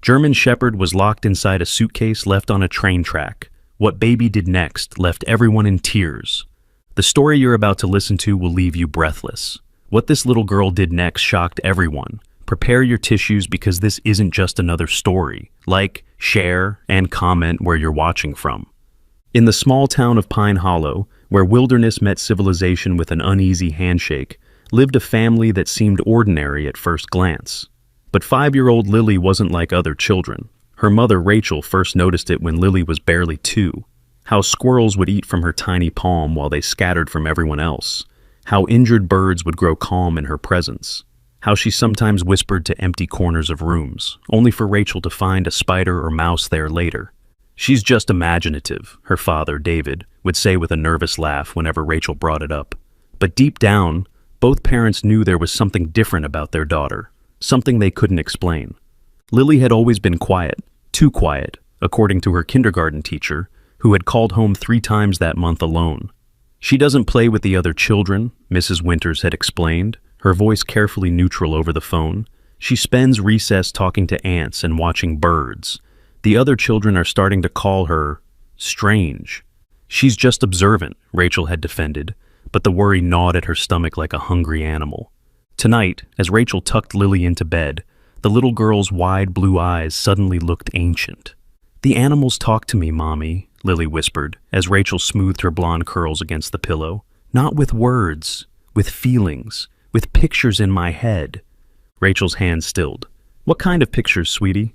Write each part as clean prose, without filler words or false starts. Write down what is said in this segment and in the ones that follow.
German Shepherd was locked inside a suitcase left on a train track. What baby did next left everyone in tears. The story you're about to listen to will leave you breathless. What this little girl did next shocked everyone. Prepare your tissues because this isn't just another story. Like, share, and comment where you're watching from. In the small town of Pine Hollow, where wilderness met civilization with an uneasy handshake, lived a family that seemed ordinary at first glance. But 5-year-old Lily wasn't like other children. Her mother, Rachel, first noticed it when Lily was barely 2. How squirrels would eat from her tiny palm while they scattered from everyone else. How injured birds would grow calm in her presence. How she sometimes whispered to empty corners of rooms, only for Rachel to find a spider or mouse there later. "She's just imaginative," her father, David, would say with a nervous laugh whenever Rachel brought it up. But deep down, both parents knew there was something different about their daughter, something they couldn't explain. Lily had always been quiet, too quiet, according to her kindergarten teacher, who had called home 3 times that month alone. "She doesn't play with the other children," Mrs. Winters had explained, her voice carefully neutral over the phone. "She spends recess talking to ants and watching birds. The other children are starting to call her strange." "She's just observant," Rachel had defended, but the worry gnawed at her stomach like a hungry animal. Tonight, as Rachel tucked Lily into bed, the little girl's wide blue eyes suddenly looked ancient. "The animals talk to me, Mommy," Lily whispered, as Rachel smoothed her blonde curls against the pillow. "Not with words, with feelings, with pictures in my head." Rachel's hand stilled. "What kind of pictures, sweetie?"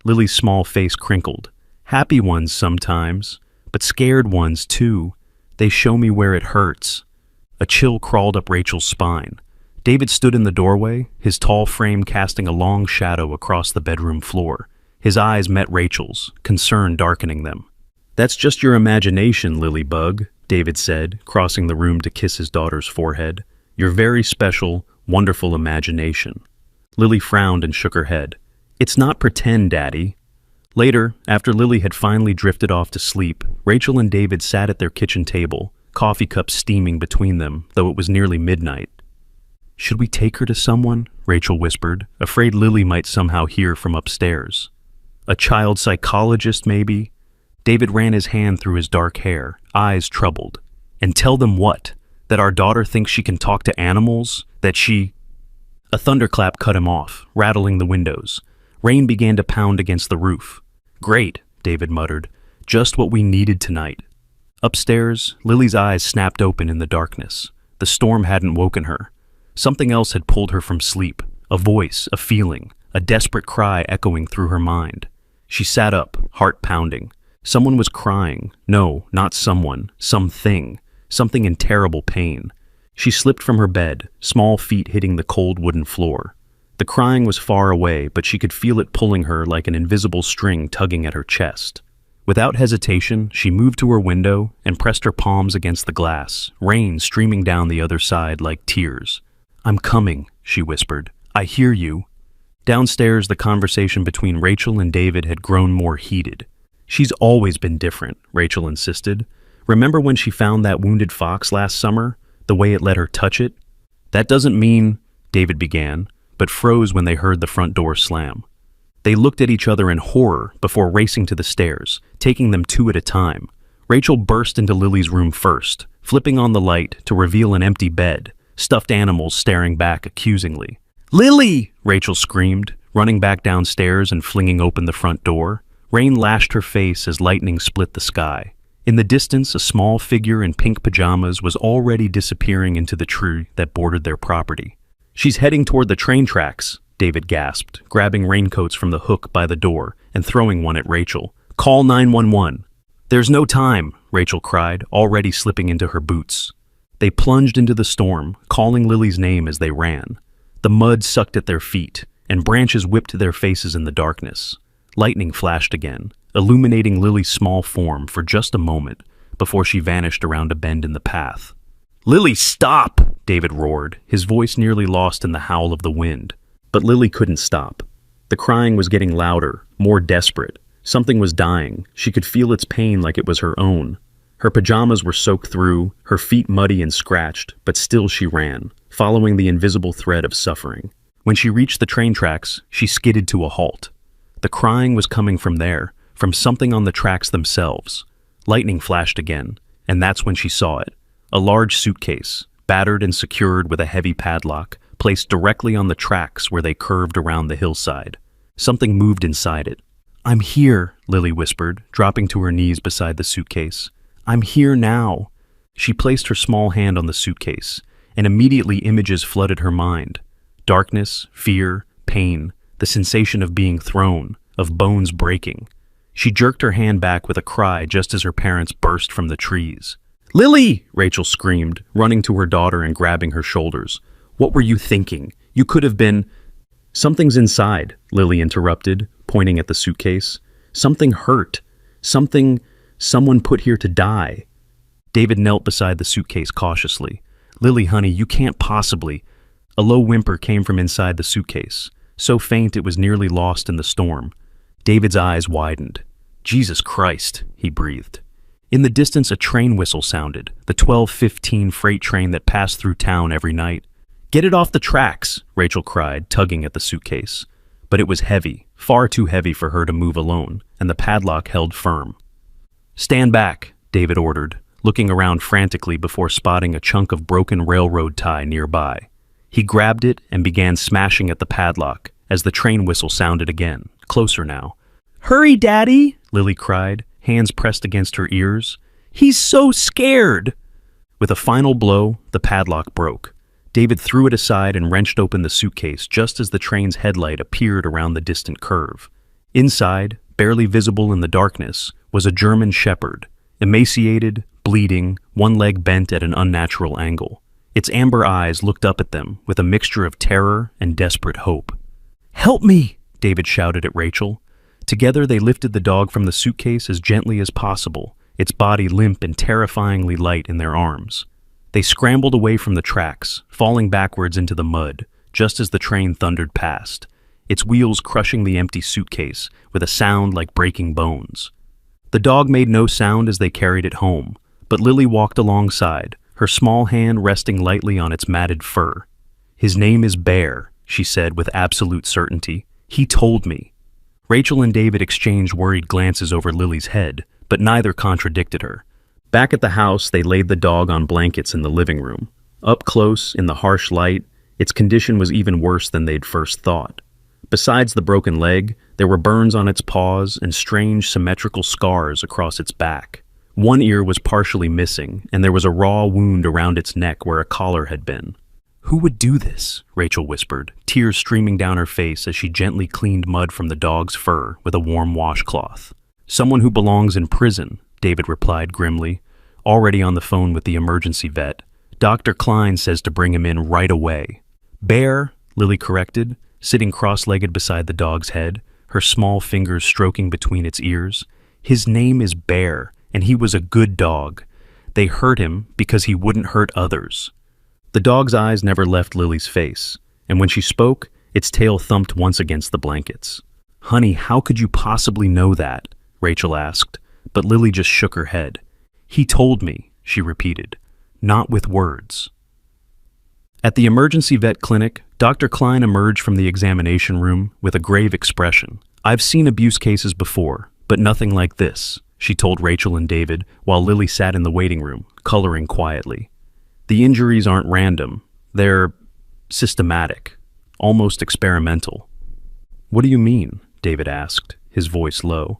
Lily's small face crinkled. "Happy ones sometimes, but scared ones too. They show me where it hurts." A chill crawled up Rachel's spine. David stood in the doorway, his tall frame casting a long shadow across the bedroom floor. His eyes met Rachel's, concern darkening them. "That's just your imagination, Lily Bug," David said, crossing the room to kiss his daughter's forehead. "Your very special, wonderful imagination." Lily frowned and shook her head. "It's not pretend, Daddy." Later, after Lily had finally drifted off to sleep, Rachel and David sat at their kitchen table, coffee cups steaming between them, though it was nearly midnight. "Should we take her to someone?" Rachel whispered, afraid Lily might somehow hear from upstairs. "A child psychologist, maybe?" David ran his hand through his dark hair, eyes troubled. "And tell them what? That our daughter thinks she can talk to animals? That she—" A thunderclap cut him off, rattling the windows. Rain began to pound against the roof. "Great," David muttered. "Just what we needed tonight." Upstairs, Lily's eyes snapped open in the darkness. The storm hadn't woken her. Something else had pulled her from sleep. A voice, a feeling, a desperate cry echoing through her mind. She sat up, heart pounding. Someone was crying. No, not someone. Something. Something in terrible pain. She slipped from her bed, small feet hitting the cold wooden floor. The crying was far away, but she could feel it pulling her like an invisible string tugging at her chest. Without hesitation, she moved to her window and pressed her palms against the glass, rain streaming down the other side like tears. "I'm coming," she whispered. "I hear you." Downstairs, the conversation between Rachel and David had grown more heated. "She's always been different," Rachel insisted. "Remember when she found that wounded fox last summer? The way it let her touch it?" "That doesn't mean—" David began, but froze when they heard the front door slam. They looked at each other in horror before racing to the stairs, taking them 2 at a time. Rachel burst into Lily's room first, flipping on the light to reveal an empty bed, stuffed animals staring back accusingly. "Lily!" Rachel screamed, running back downstairs and flinging open the front door. Rain lashed her face as lightning split the sky. In the distance, a small figure in pink pajamas was already disappearing into the tree that bordered their property. "She's heading toward the train tracks," David gasped, grabbing raincoats from the hook by the door and throwing one at Rachel. "Call 911. "There's no time," Rachel cried, already slipping into her boots. They plunged into the storm, calling Lily's name as they ran. The mud sucked at their feet, and branches whipped their faces in the darkness. Lightning flashed again, illuminating Lily's small form for just a moment before she vanished around a bend in the path. "Lily, stop!" David roared, his voice nearly lost in the howl of the wind. But Lily couldn't stop. The crying was getting louder, more desperate. Something was dying. She could feel its pain like it was her own. Her pajamas were soaked through, her feet muddy and scratched, but still she ran, following the invisible thread of suffering. When she reached the train tracks, she skidded to a halt. The crying was coming from there, from something on the tracks themselves. Lightning flashed again, and that's when she saw it. A large suitcase, battered and secured with a heavy padlock, placed directly on the tracks where they curved around the hillside. Something moved inside it. "I'm here," Lily whispered, dropping to her knees beside the suitcase. "I'm here now." She placed her small hand on the suitcase, and immediately images flooded her mind. Darkness, fear, pain, the sensation of being thrown, of bones breaking. She jerked her hand back with a cry just as her parents burst from the trees. "Lily!" Rachel screamed, running to her daughter and grabbing her shoulders. "What were you thinking? You could have been—" "Something's inside," Lily interrupted, pointing at the suitcase. "Something hurt. Something someone put here to die." David knelt beside the suitcase cautiously. "Lily, honey, you can't possibly—" A low whimper came from inside the suitcase, so faint it was nearly lost in the storm. David's eyes widened. "Jesus Christ," he breathed. In the distance, a train whistle sounded, the 12:15 freight train that passed through town every night. "Get it off the tracks," Rachel cried, tugging at the suitcase. But it was heavy, far too heavy for her to move alone, and the padlock held firm. "Stand back," David ordered, looking around frantically before spotting a chunk of broken railroad tie nearby. He grabbed it and began smashing at the padlock as the train whistle sounded again, closer now. "Hurry, Daddy!" Lily cried, hands pressed against her ears. "He's so scared!" With a final blow, the padlock broke. David threw it aside and wrenched open the suitcase just as the train's headlight appeared around the distant curve. Inside, barely visible in the darkness, was a German shepherd, emaciated, bleeding, one leg bent at an unnatural angle. Its amber eyes looked up at them with a mixture of terror and desperate hope. "Help me!" David shouted at Rachel. Together they lifted the dog from the suitcase as gently as possible, its body limp and terrifyingly light in their arms. They scrambled away from the tracks, falling backwards into the mud, just as the train thundered past, its wheels crushing the empty suitcase with a sound like breaking bones. The dog made no sound as they carried it home, but Lily walked alongside, her small hand resting lightly on its matted fur. "His name is Bear," she said with absolute certainty. "He told me." Rachel and David exchanged worried glances over Lily's head, but neither contradicted her. Back at the house, they laid the dog on blankets in the living room. Up close, in the harsh light, its condition was even worse than they'd first thought. Besides the broken leg, there were burns on its paws and strange symmetrical scars across its back. One ear was partially missing, and there was a raw wound around its neck where a collar had been. "Who would do this?" Rachel whispered, tears streaming down her face as she gently cleaned mud from the dog's fur with a warm washcloth. "Someone who belongs in prison," David replied grimly, already on the phone with the emergency vet. "Dr. Klein says to bring him in right away." "Bear," Lily corrected, sitting cross-legged beside the dog's head, her small fingers stroking between its ears. "His name is Bear, and he was a good dog. They hurt him because he wouldn't hurt others." The dog's eyes never left Lily's face, and when she spoke, its tail thumped once against the blankets. "Honey, how could you possibly know that?" Rachel asked, but Lily just shook her head. "He told me," she repeated, "not with words." At the emergency vet clinic, Dr. Klein emerged from the examination room with a grave expression. "I've seen abuse cases before, but nothing like this," she told Rachel and David while Lily sat in the waiting room, coloring quietly. "The injuries aren't random. They're systematic, almost experimental." "What do you mean?" David asked, his voice low.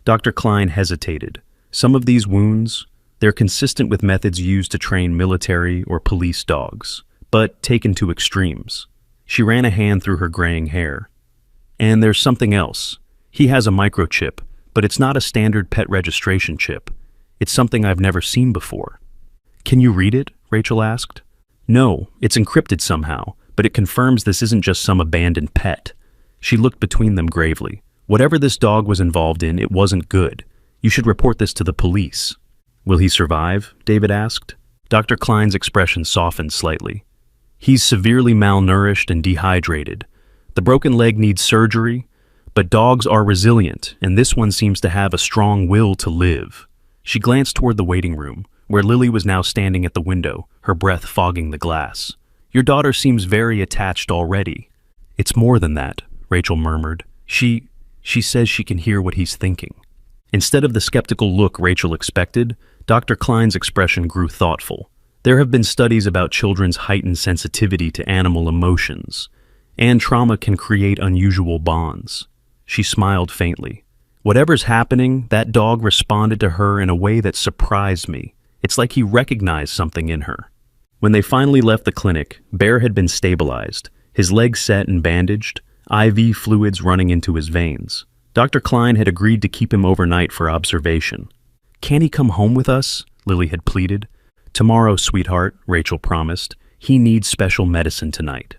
Dr. Klein hesitated. "Some of these wounds, they're consistent with methods used to train military or police dogs, but taken to extremes." She ran a hand through her graying hair. "And there's something else. He has a microchip, but it's not a standard pet registration chip. It's something I've never seen before." "Can you read it?" Rachel asked. "No, it's encrypted somehow, but it confirms this isn't just some abandoned pet." She looked between them gravely. "Whatever this dog was involved in, it wasn't good. You should report this to the police." "Will he survive?" David asked. Dr. Klein's expression softened slightly. "He's severely malnourished and dehydrated. The broken leg needs surgery, but dogs are resilient, and this one seems to have a strong will to live." She glanced toward the waiting room, where Lily was now standing at the window, her breath fogging the glass. "Your daughter seems very attached already." "It's more than that," Rachel murmured. She says she can hear what he's thinking. Instead of the skeptical look Rachel expected, Dr. Klein's expression grew thoughtful. There have been studies about children's heightened sensitivity to animal emotions, and trauma can create unusual bonds. She smiled faintly. Whatever's happening, that dog responded to her in a way that surprised me. It's like he recognized something in her. When they finally left the clinic, Bear had been stabilized, his legs set and bandaged, IV fluids running into his veins. Dr. Klein had agreed to keep him overnight for observation. "Can't he come home with us?" Lily had pleaded. "Tomorrow, sweetheart," Rachel promised. "He needs special medicine tonight."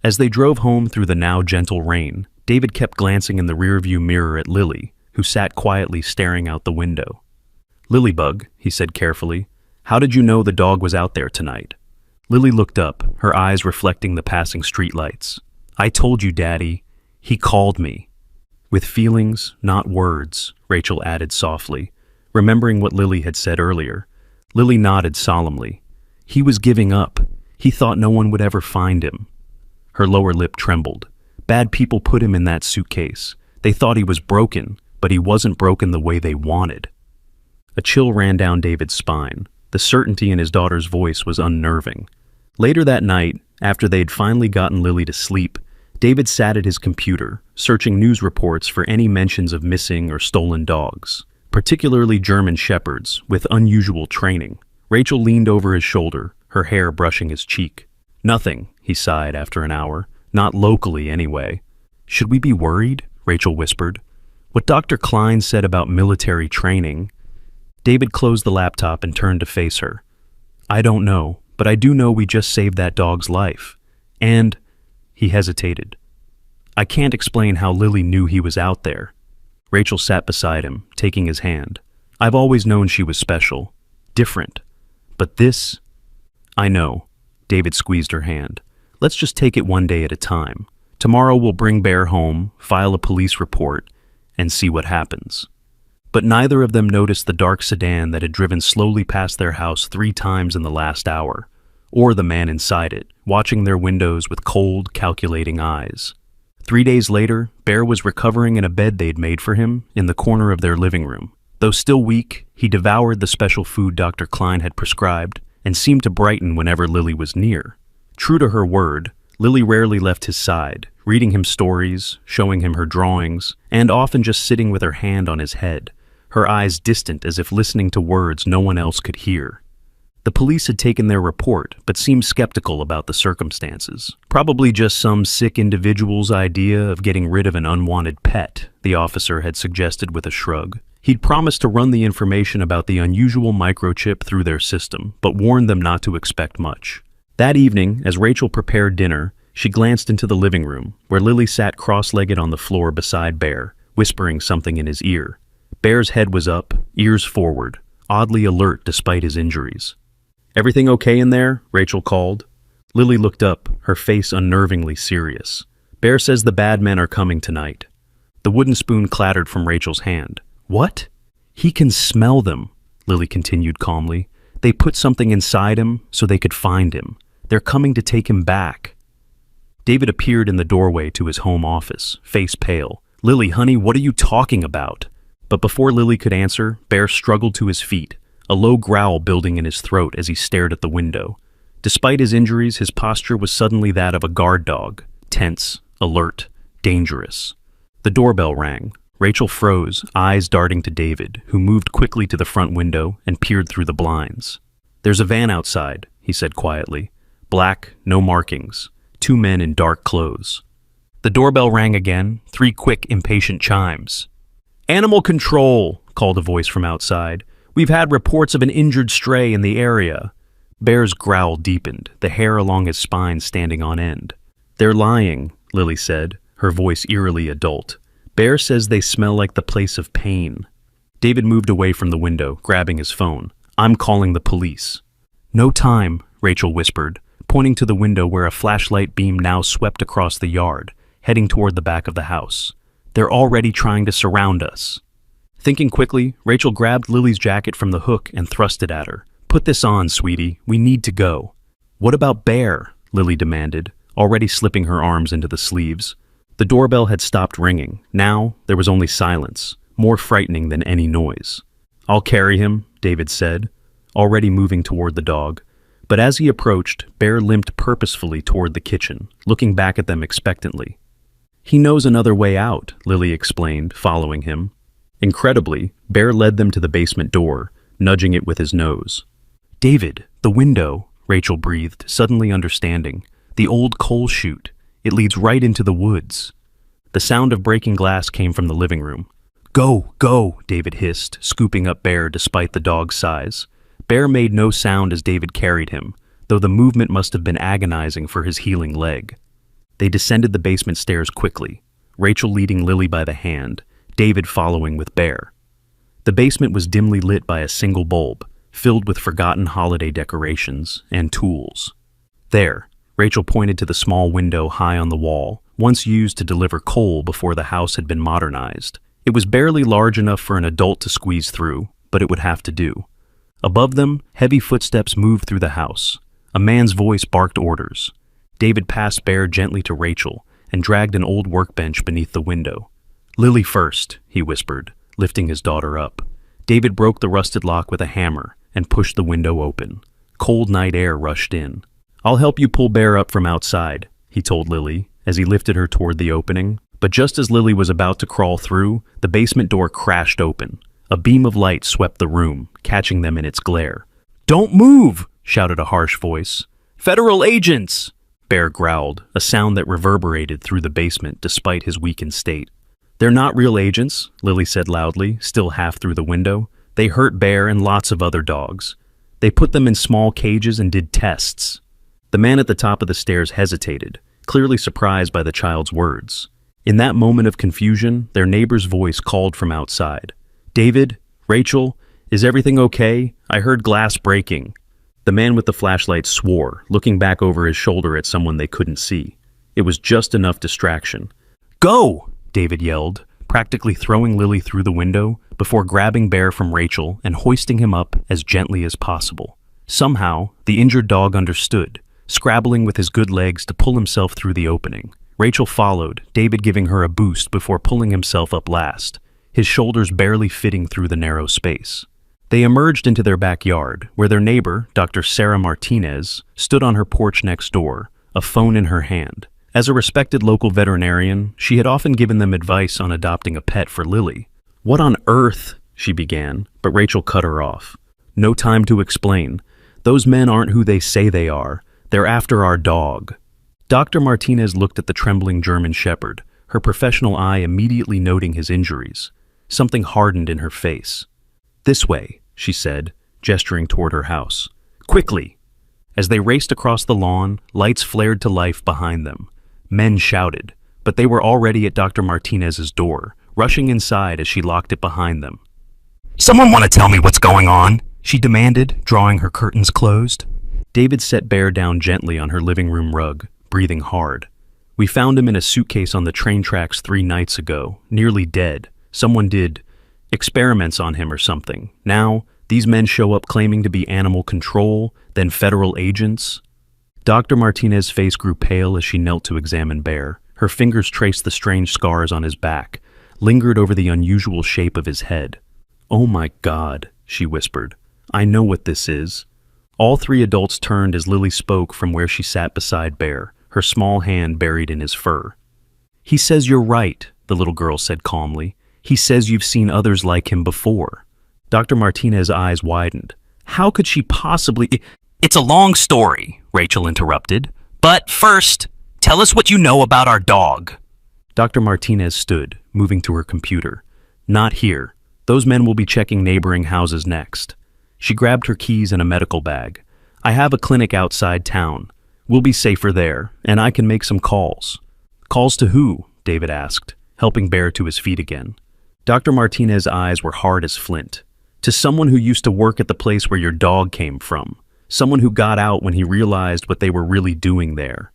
As they drove home through the now gentle rain, David kept glancing in the rearview mirror at Lily, who sat quietly staring out the window. "Lilybug," he said carefully, "how did you know the dog was out there tonight?" Lily looked up, her eyes reflecting the passing streetlights. "I told you, Daddy. He called me." "With feelings, not words," Rachel added softly, remembering what Lily had said earlier. Lily nodded solemnly. "He was giving up. He thought no one would ever find him." Her lower lip trembled. Bad people put him in that suitcase. They thought he was broken, but he wasn't broken the way they wanted. A chill ran down David's spine. The certainty in his daughter's voice was unnerving. Later that night, after they'd finally gotten Lily to sleep, David sat at his computer, searching news reports for any mentions of missing or stolen dogs, particularly German shepherds with unusual training. Rachel leaned over his shoulder, her hair brushing his cheek. "Nothing," he sighed after an hour. "Not locally, anyway." "Should we be worried?" Rachel whispered. "What Dr. Klein said about military training." David closed the laptop and turned to face her. "I don't know, but I do know we just saved that dog's life. And—" he hesitated. "I can't explain how Lily knew he was out there." Rachel sat beside him, taking his hand. "I've always known she was special. Different. But this—" "I know." David squeezed her hand. "Let's just take it one day at a time. Tomorrow we'll bring Bear home, file a police report, and see what happens." But neither of them noticed the dark sedan that had driven slowly past their house 3 times in the last hour, or the man inside it, watching their windows with cold, calculating eyes. 3 days later, Bear was recovering in a bed they'd made for him in the corner of their living room. Though still weak, he devoured the special food Dr. Klein had prescribed and seemed to brighten whenever Lily was near. True to her word, Lily rarely left his side, reading him stories, showing him her drawings, and often just sitting with her hand on his head, her eyes distant as if listening to words no one else could hear. The police had taken their report, but seemed skeptical about the circumstances. Probably just some sick individual's idea of getting rid of an unwanted pet, the officer had suggested with a shrug. He'd promised to run the information about the unusual microchip through their system, but warned them not to expect much. That evening, as Rachel prepared dinner, she glanced into the living room, where Lily sat cross-legged on the floor beside Bear, whispering something in his ear. Bear's head was up, ears forward, oddly alert despite his injuries. "Everything okay in there?" Rachel called. Lily looked up, her face unnervingly serious. "Bear says the bad men are coming tonight." The wooden spoon clattered from Rachel's hand. "What?" "He can smell them," Lily continued calmly. "They put something inside him so they could find him. They're coming to take him back." David appeared in the doorway to his home office, face pale. "Lily, honey, what are you talking about?" But before Lily could answer, Bear struggled to his feet, a low growl building in his throat as he stared at the window. Despite his injuries, his posture was suddenly that of a guard dog, tense, alert, dangerous. The doorbell rang. Rachel froze, eyes darting to David, who moved quickly to the front window and peered through the blinds. "There's a van outside," he said quietly. "Black, no markings. 2 men in dark clothes." The doorbell rang again, 3 quick, impatient chimes. "Animal control," called a voice from outside. "We've had reports of an injured stray in the area." Bear's growl deepened, the hair along his spine standing on end. "They're lying," Lily said, her voice eerily adult. "Bear says they smell like the place of pain." David moved away from the window, grabbing his phone. "I'm calling the police." "No time," Rachel whispered, pointing to the window where a flashlight beam now swept across the yard, heading toward the back of the house. "They're already trying to surround us." Thinking quickly, Rachel grabbed Lily's jacket from the hook and thrust it at her. "Put this on, sweetie. We need to go." "What about Bear?" Lily demanded, already slipping her arms into the sleeves. The doorbell had stopped ringing. Now, there was only silence, more frightening than any noise. "I'll carry him," David said, already moving toward the dog. But as he approached, Bear limped purposefully toward the kitchen, looking back at them expectantly. "He knows another way out," Lily explained, following him. Incredibly, Bear led them to the basement door, nudging it with his nose. "David, the window," Rachel breathed, suddenly understanding. "The old coal chute. It leads right into the woods." The sound of breaking glass came from the living room. "Go, go," David hissed, scooping up Bear despite the dog's size. Bear made no sound as David carried him, though the movement must have been agonizing for his healing leg. They descended the basement stairs quickly, Rachel leading Lily by the hand, David following with Bear. The basement was dimly lit by a single bulb, filled with forgotten holiday decorations and tools. There, Rachel pointed to the small window high on the wall, once used to deliver coal before the house had been modernized. It was barely large enough for an adult to squeeze through, but it would have to do. Above them, heavy footsteps moved through the house. A man's voice barked orders. David passed Bear gently to Rachel and dragged an old workbench beneath the window. "Lily first," he whispered, lifting his daughter up. David broke the rusted lock with a hammer and pushed the window open. Cold night air rushed in. "I'll help you pull Bear up from outside," he told Lily as he lifted her toward the opening. But just as Lily was about to crawl through, the basement door crashed open. A beam of light swept the room, catching them in its glare. "Don't move!" shouted a harsh voice. "Federal agents!" Bear growled, a sound that reverberated through the basement despite his weakened state. "They're not real agents," Lily said loudly, still half through the window. "They hurt Bear and lots of other dogs. They put them in small cages and did tests." The man at the top of the stairs hesitated, clearly surprised by the child's words. In that moment of confusion, their neighbor's voice called from outside. "David? Rachel? Is everything okay? I heard glass breaking." The man with the flashlight swore, looking back over his shoulder at someone they couldn't see. It was just enough distraction. "Go!" David yelled, practically throwing Lily through the window before grabbing Bear from Rachel and hoisting him up as gently as possible. Somehow, the injured dog understood, scrabbling with his good legs to pull himself through the opening. Rachel followed, David giving her a boost before pulling himself up last, his shoulders barely fitting through the narrow space. They emerged into their backyard, where their neighbor, Dr. Sarah Martinez, stood on her porch next door, a phone in her hand. As a respected local veterinarian, she had often given them advice on adopting a pet for Lily. "What on earth?" she began, but Rachel cut her off. "No time to explain. Those men aren't who they say they are. They're after our dog." Dr. Martinez looked at the trembling German shepherd, her professional eye immediately noting his injuries. Something hardened in her face. "This way," she said, gesturing toward her house. "Quickly!" As they raced across the lawn, lights flared to life behind them. Men shouted, but they were already at Dr. Martinez's door, rushing inside as she locked it behind them. "Someone want to tell me what's going on?" she demanded, drawing her curtains closed. David set Bear down gently on her living room rug, breathing hard. "We found him in a suitcase on the train tracks 3 nights ago, nearly dead. Someone did experiments on him or something. Now, these men show up claiming to be animal control, then federal agents." Dr. Martinez's face grew pale as she knelt to examine Bear. Her fingers traced the strange scars on his back, lingered over the unusual shape of his head. "Oh my God," she whispered. "I know what this is." All 3 adults turned as Lily spoke from where she sat beside Bear, her small hand buried in his fur. "He says you're right," the little girl said calmly. "He says you've seen others like him before." Dr. Martinez's eyes widened. "How could she possibly—" "It's a long story," Rachel interrupted. "But first, tell us what you know about our dog." Dr. Martinez stood, moving to her computer. "Not here. Those men will be checking neighboring houses next." She grabbed her keys and a medical bag. "I have a clinic outside town. We'll be safer there, and I can make some calls." "Calls to who?" David asked, helping Bear to his feet again. Dr. Martinez's eyes were hard as flint. "To someone who used to work at the place where your dog came from. Someone who got out when he realized what they were really doing there."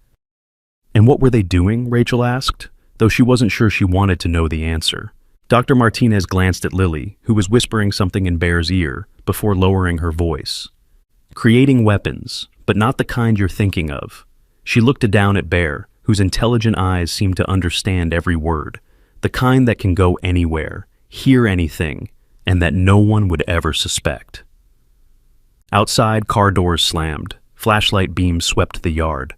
"And what were they doing?" Rachel asked, though she wasn't sure she wanted to know the answer. Dr. Martinez glanced at Lily, who was whispering something in Bear's ear, before lowering her voice. "Creating weapons, but not the kind you're thinking of." She looked down at Bear, whose intelligent eyes seemed to understand every word, the kind that can go anywhere, hear anything, and that no one would ever suspect. Outside, car doors slammed. Flashlight beams swept the yard.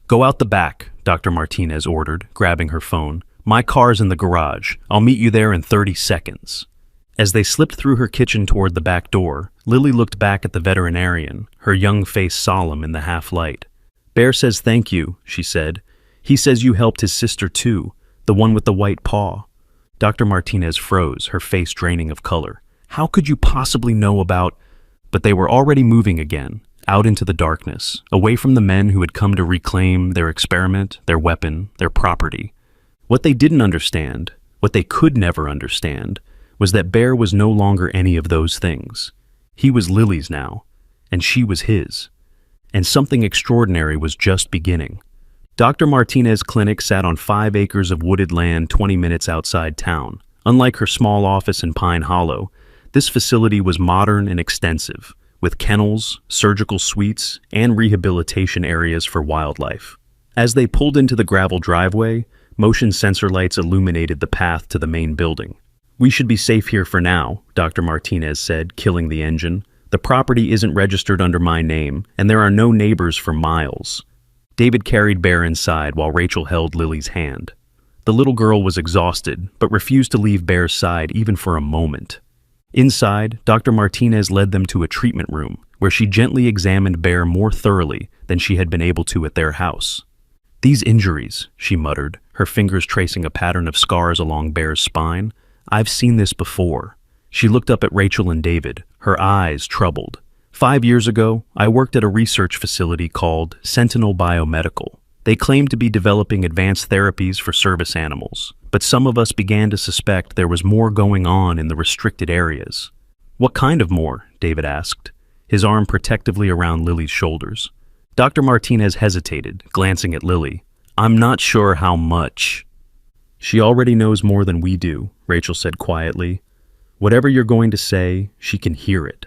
"Go out the back," Dr. Martinez ordered, grabbing her phone. "My car's in the garage. I'll meet you there in 30 seconds. As they slipped through her kitchen toward the back door, Lily looked back at the veterinarian, her young face solemn in the half-light. "Bear says thank you," she said. "He says you helped his sister too, the one with the white paw." Dr. Martinez froze, her face draining of color. "How could you possibly know about—" But they were already moving again, out into the darkness, away from the men who had come to reclaim their experiment, their weapon, their property. What they didn't understand, what they could never understand, was that Bear was no longer any of those things. He was Lily's now, and she was his. And something extraordinary was just beginning. Dr. Martinez's clinic sat on 5 acres of wooded land 20 minutes outside town. Unlike her small office in Pine Hollow, this facility was modern and extensive, with kennels, surgical suites, and rehabilitation areas for wildlife. As they pulled into the gravel driveway, motion sensor lights illuminated the path to the main building. "We should be safe here for now," Dr. Martinez said, killing the engine. "The property isn't registered under my name, and there are no neighbors for miles." David carried Bear inside while Rachel held Lily's hand. The little girl was exhausted, but refused to leave Bear's side even for a moment. Inside, Dr. Martinez led them to a treatment room, where she gently examined Bear more thoroughly than she had been able to at their house. "These injuries," she muttered, her fingers tracing a pattern of scars along Bear's spine. "I've seen this before." She looked up at Rachel and David, her eyes troubled. 5 years ago, I worked at a research facility called Sentinel Biomedical. They claimed to be developing advanced therapies for service animals, but some of us began to suspect there was more going on in the restricted areas. "What kind of more?" David asked, his arm protectively around Lily's shoulders. Dr. Martinez hesitated, glancing at Lily. "I'm not sure how much." "She already knows more than we do," Rachel said quietly. "Whatever you're going to say, she can hear it."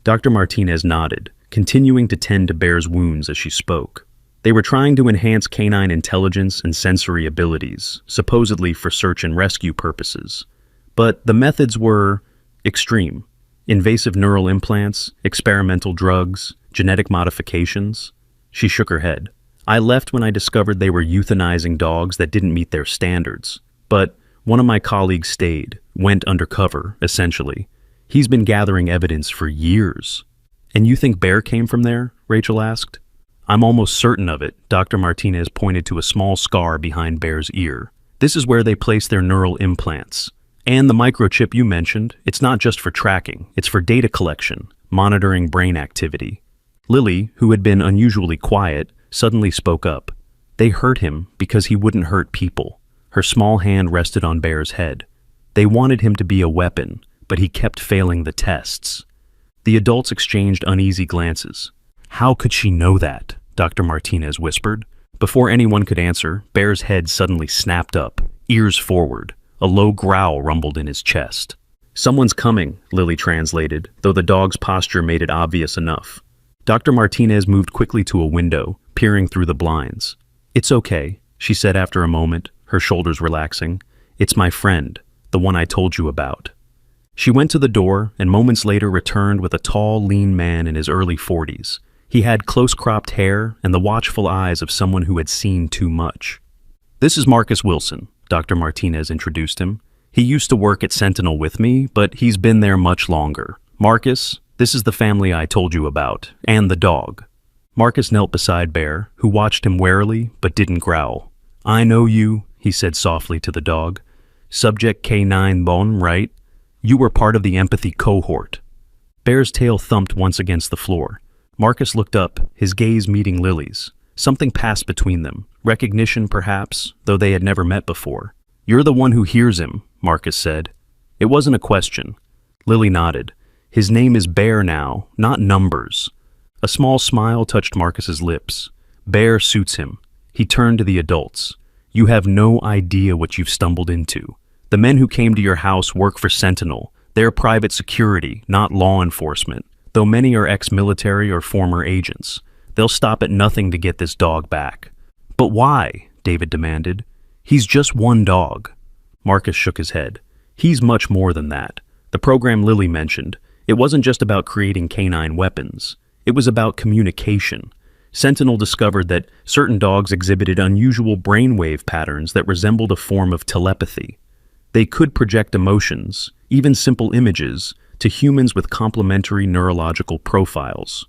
Dr. Martinez nodded, continuing to tend to Bear's wounds as she spoke. They were trying to enhance canine intelligence and sensory abilities, supposedly for search and rescue purposes. But the methods were extreme. Invasive neural implants, experimental drugs, genetic modifications. She shook her head. "I left when I discovered they were euthanizing dogs that didn't meet their standards. But one of my colleagues stayed, went undercover, essentially. He's been gathering evidence for years." "And you think Bear came from there?" Rachel asked. "I'm almost certain of it." Dr. Martinez pointed to a small scar behind Bear's ear. "This is where they place their neural implants. And the microchip you mentioned, it's not just for tracking, it's for data collection, monitoring brain activity." Lily, who had been unusually quiet, suddenly spoke up. "They hurt him because he wouldn't hurt people." Her small hand rested on Bear's head. "They wanted him to be a weapon, but he kept failing the tests." The adults exchanged uneasy glances. "How could she know that?" Dr. Martinez whispered. Before anyone could answer, Bear's head suddenly snapped up, ears forward. A low growl rumbled in his chest. "Someone's coming," Lily translated, though the dog's posture made it obvious enough. Dr. Martinez moved quickly to a window, peering through the blinds. "It's okay," she said after a moment, her shoulders relaxing. "It's my friend, the one I told you about." She went to the door and moments later returned with a tall, lean man in his early 40s. He had close-cropped hair and the watchful eyes of someone who had seen too much. "This is Marcus Wilson," Dr. Martinez introduced him. "He used to work at Sentinel with me, but he's been there much longer. Marcus, this is the family I told you about, and the dog." Marcus knelt beside Bear, who watched him warily but didn't growl. "I know you," he said softly to the dog. "Subject K9 Bon, right? You were part of the empathy cohort." Bear's tail thumped once against the floor. Marcus looked up, his gaze meeting Lily's. Something passed between them, recognition perhaps, though they had never met before. "You're the one who hears him," Marcus said. It wasn't a question. Lily nodded. "His name is Bear now, not Numbers." A small smile touched Marcus's lips. "Bear suits him." He turned to the adults. "You have no idea what you've stumbled into. The men who came to your house work for Sentinel. They're private security, not law enforcement. Though many are ex-military or former agents. They'll stop at nothing to get this dog back." "But why?" David demanded. He's just one dog. Marcus shook his head. He's much more than that. The program Lily mentioned, it wasn't just about creating canine weapons. It was about communication. Sentinel discovered that certain dogs exhibited unusual brainwave patterns that resembled a form of telepathy. They could project emotions, even simple images, to humans with complementary neurological profiles.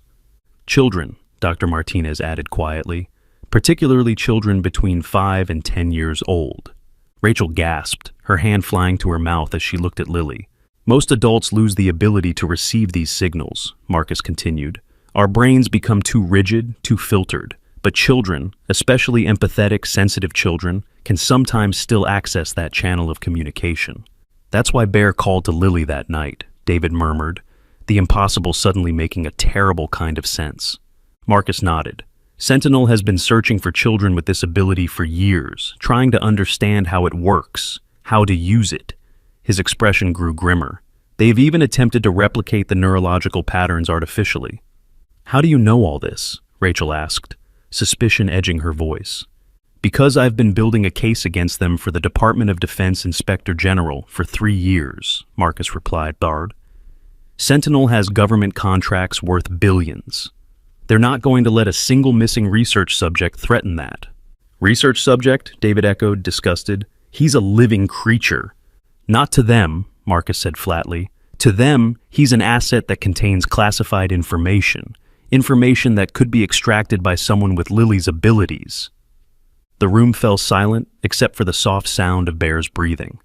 Children, Dr. Martinez added quietly, particularly children between 5 and 10 years old. Rachel gasped, her hand flying to her mouth as she looked at Lily. Most adults lose the ability to receive these signals, Marcus continued. Our brains become too rigid, too filtered, but children, especially empathetic, sensitive children, can sometimes still access that channel of communication. That's why Bear called to Lily that night, David murmured, the impossible suddenly making a terrible kind of sense. Marcus nodded. Sentinel has been searching for children with this ability for years, trying to understand how it works, how to use it. His expression grew grimmer. They've even attempted to replicate the neurological patterns artificially. How do you know all this? Rachel asked, suspicion edging her voice. Because I've been building a case against them for the Department of Defense Inspector General for 3 years, Marcus replied, barred. Sentinel has government contracts worth billions. They're not going to let a single missing research subject threaten that. Research subject? David echoed, disgusted. He's a living creature. Not to them, Marcus said flatly. To them, he's an asset that contains classified information. Information that could be extracted by someone with Lily's abilities. The room fell silent, except for the soft sound of Bear's breathing.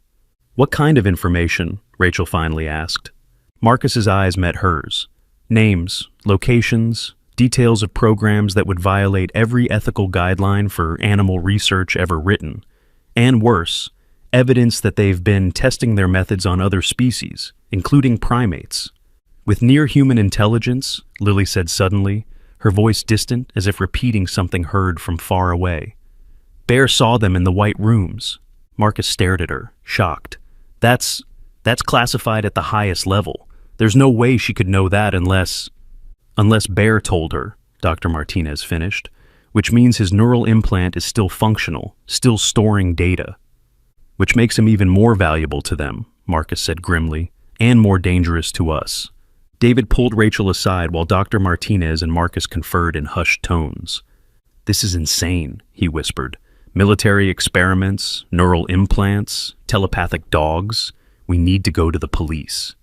What kind of information? Rachel finally asked. Marcus's eyes met hers. Names, locations, details of programs that would violate every ethical guideline for animal research ever written. And worse, evidence that they've been testing their methods on other species, including primates. With near-human intelligence, Lily said suddenly, her voice distant as if repeating something heard from far away. Bear saw them in the white rooms. Marcus stared at her, shocked. That's classified at the highest level. There's no way she could know that unless Bear told her, Dr. Martinez finished, which means his neural implant is still functional, still storing data. Which makes him even more valuable to them, Marcus said grimly, and more dangerous to us. David pulled Rachel aside while Dr. Martinez and Marcus conferred in hushed tones. This is insane, he whispered. Military experiments, neural implants, telepathic dogs. We need to go to the police.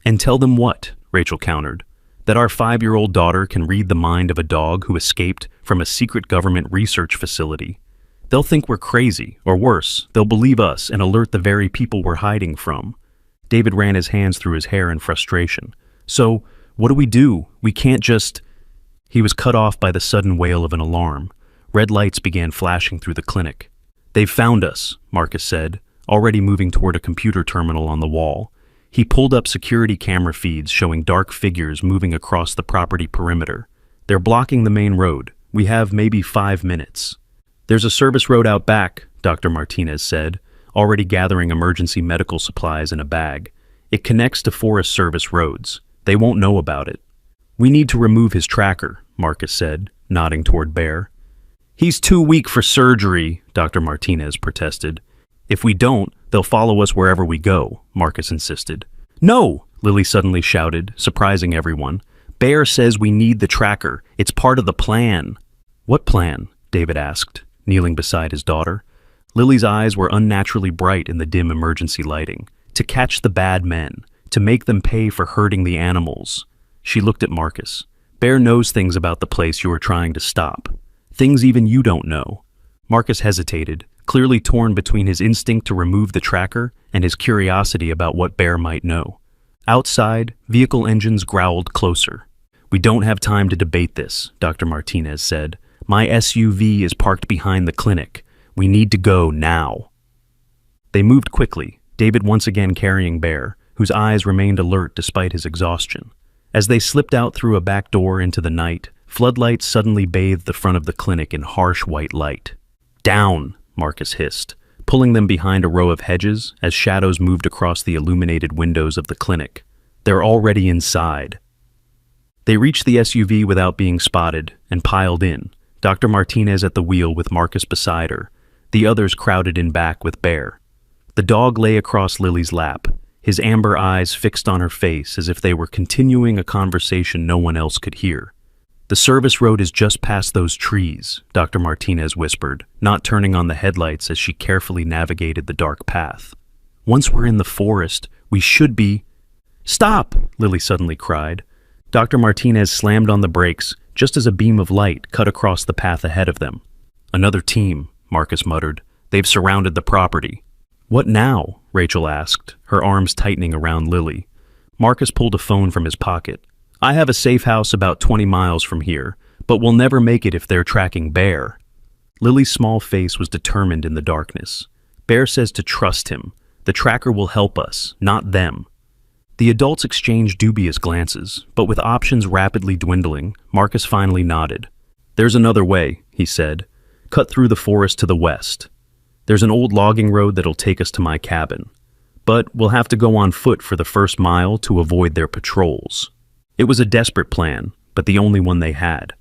And tell them what? Rachel countered. That our 5-year-old daughter can read the mind of a dog who escaped from a secret government research facility. They'll think we're crazy, or worse, they'll believe us and alert the very people we're hiding from. David ran his hands through his hair in frustration. So, what do? We can't just... He was cut off by the sudden wail of an alarm. Red lights began flashing through the clinic. They've found us, Marcus said, already moving toward a computer terminal on the wall. He pulled up security camera feeds showing dark figures moving across the property perimeter. They're blocking the main road. We have maybe 5 minutes. There's a service road out back, Dr. Martinez said, already gathering emergency medical supplies in a bag. It connects to Forest Service roads. They won't know about it. We need to remove his tracker, Marcus said, nodding toward Bear. He's too weak for surgery, Dr. Martinez protested. If we don't, they'll follow us wherever we go, Marcus insisted. No, Lily suddenly shouted, surprising everyone. Bear says we need the tracker. It's part of the plan. What plan? David asked, kneeling beside his daughter. Lily's eyes were unnaturally bright in the dim emergency lighting. To catch the bad men, to make them pay for hurting the animals. She looked at Marcus. Bear knows things about the place you are trying to stop. Things even you don't know. Marcus hesitated, clearly torn between his instinct to remove the tracker and his curiosity about what Bear might know. Outside, vehicle engines growled closer. We don't have time to debate this, Dr. Martinez said. My SUV is parked behind the clinic. We need to go now. They moved quickly, David once again carrying Bear, whose eyes remained alert despite his exhaustion. As they slipped out through a back door into the night, floodlights suddenly bathed the front of the clinic in harsh white light. Down, Marcus hissed, pulling them behind a row of hedges as shadows moved across the illuminated windows of the clinic. They're already inside. They reached the SUV without being spotted and piled in, Dr. Martinez at the wheel with Marcus beside her, The others crowded in back with Bear. The dog lay across Lily's lap, his amber eyes fixed on her face as if they were continuing a conversation no one else could hear. "The service road is just past those trees," Dr. Martinez whispered, not turning on the headlights as she carefully navigated the dark path. "Once we're in the forest, we should be—" "Stop!" Lily suddenly cried. Dr. Martinez slammed on the brakes just as a beam of light cut across the path ahead of them. "Another team," Marcus muttered. "They've surrounded the property." "What now?" Rachel asked, her arms tightening around Lily. Marcus pulled a phone from his pocket. "I have a safe house about 20 miles from here, but we'll never make it if they're tracking Bear." Lily's small face was determined in the darkness. "Bear says to trust him. The tracker will help us, not them." The adults exchanged dubious glances, but with options rapidly dwindling, Marcus finally nodded. "There's another way," he said. "Cut through the forest to the west. There's an old logging road that'll take us to my cabin. But we'll have to go on foot for the first mile to avoid their patrols." It was a desperate plan, but the only one they had.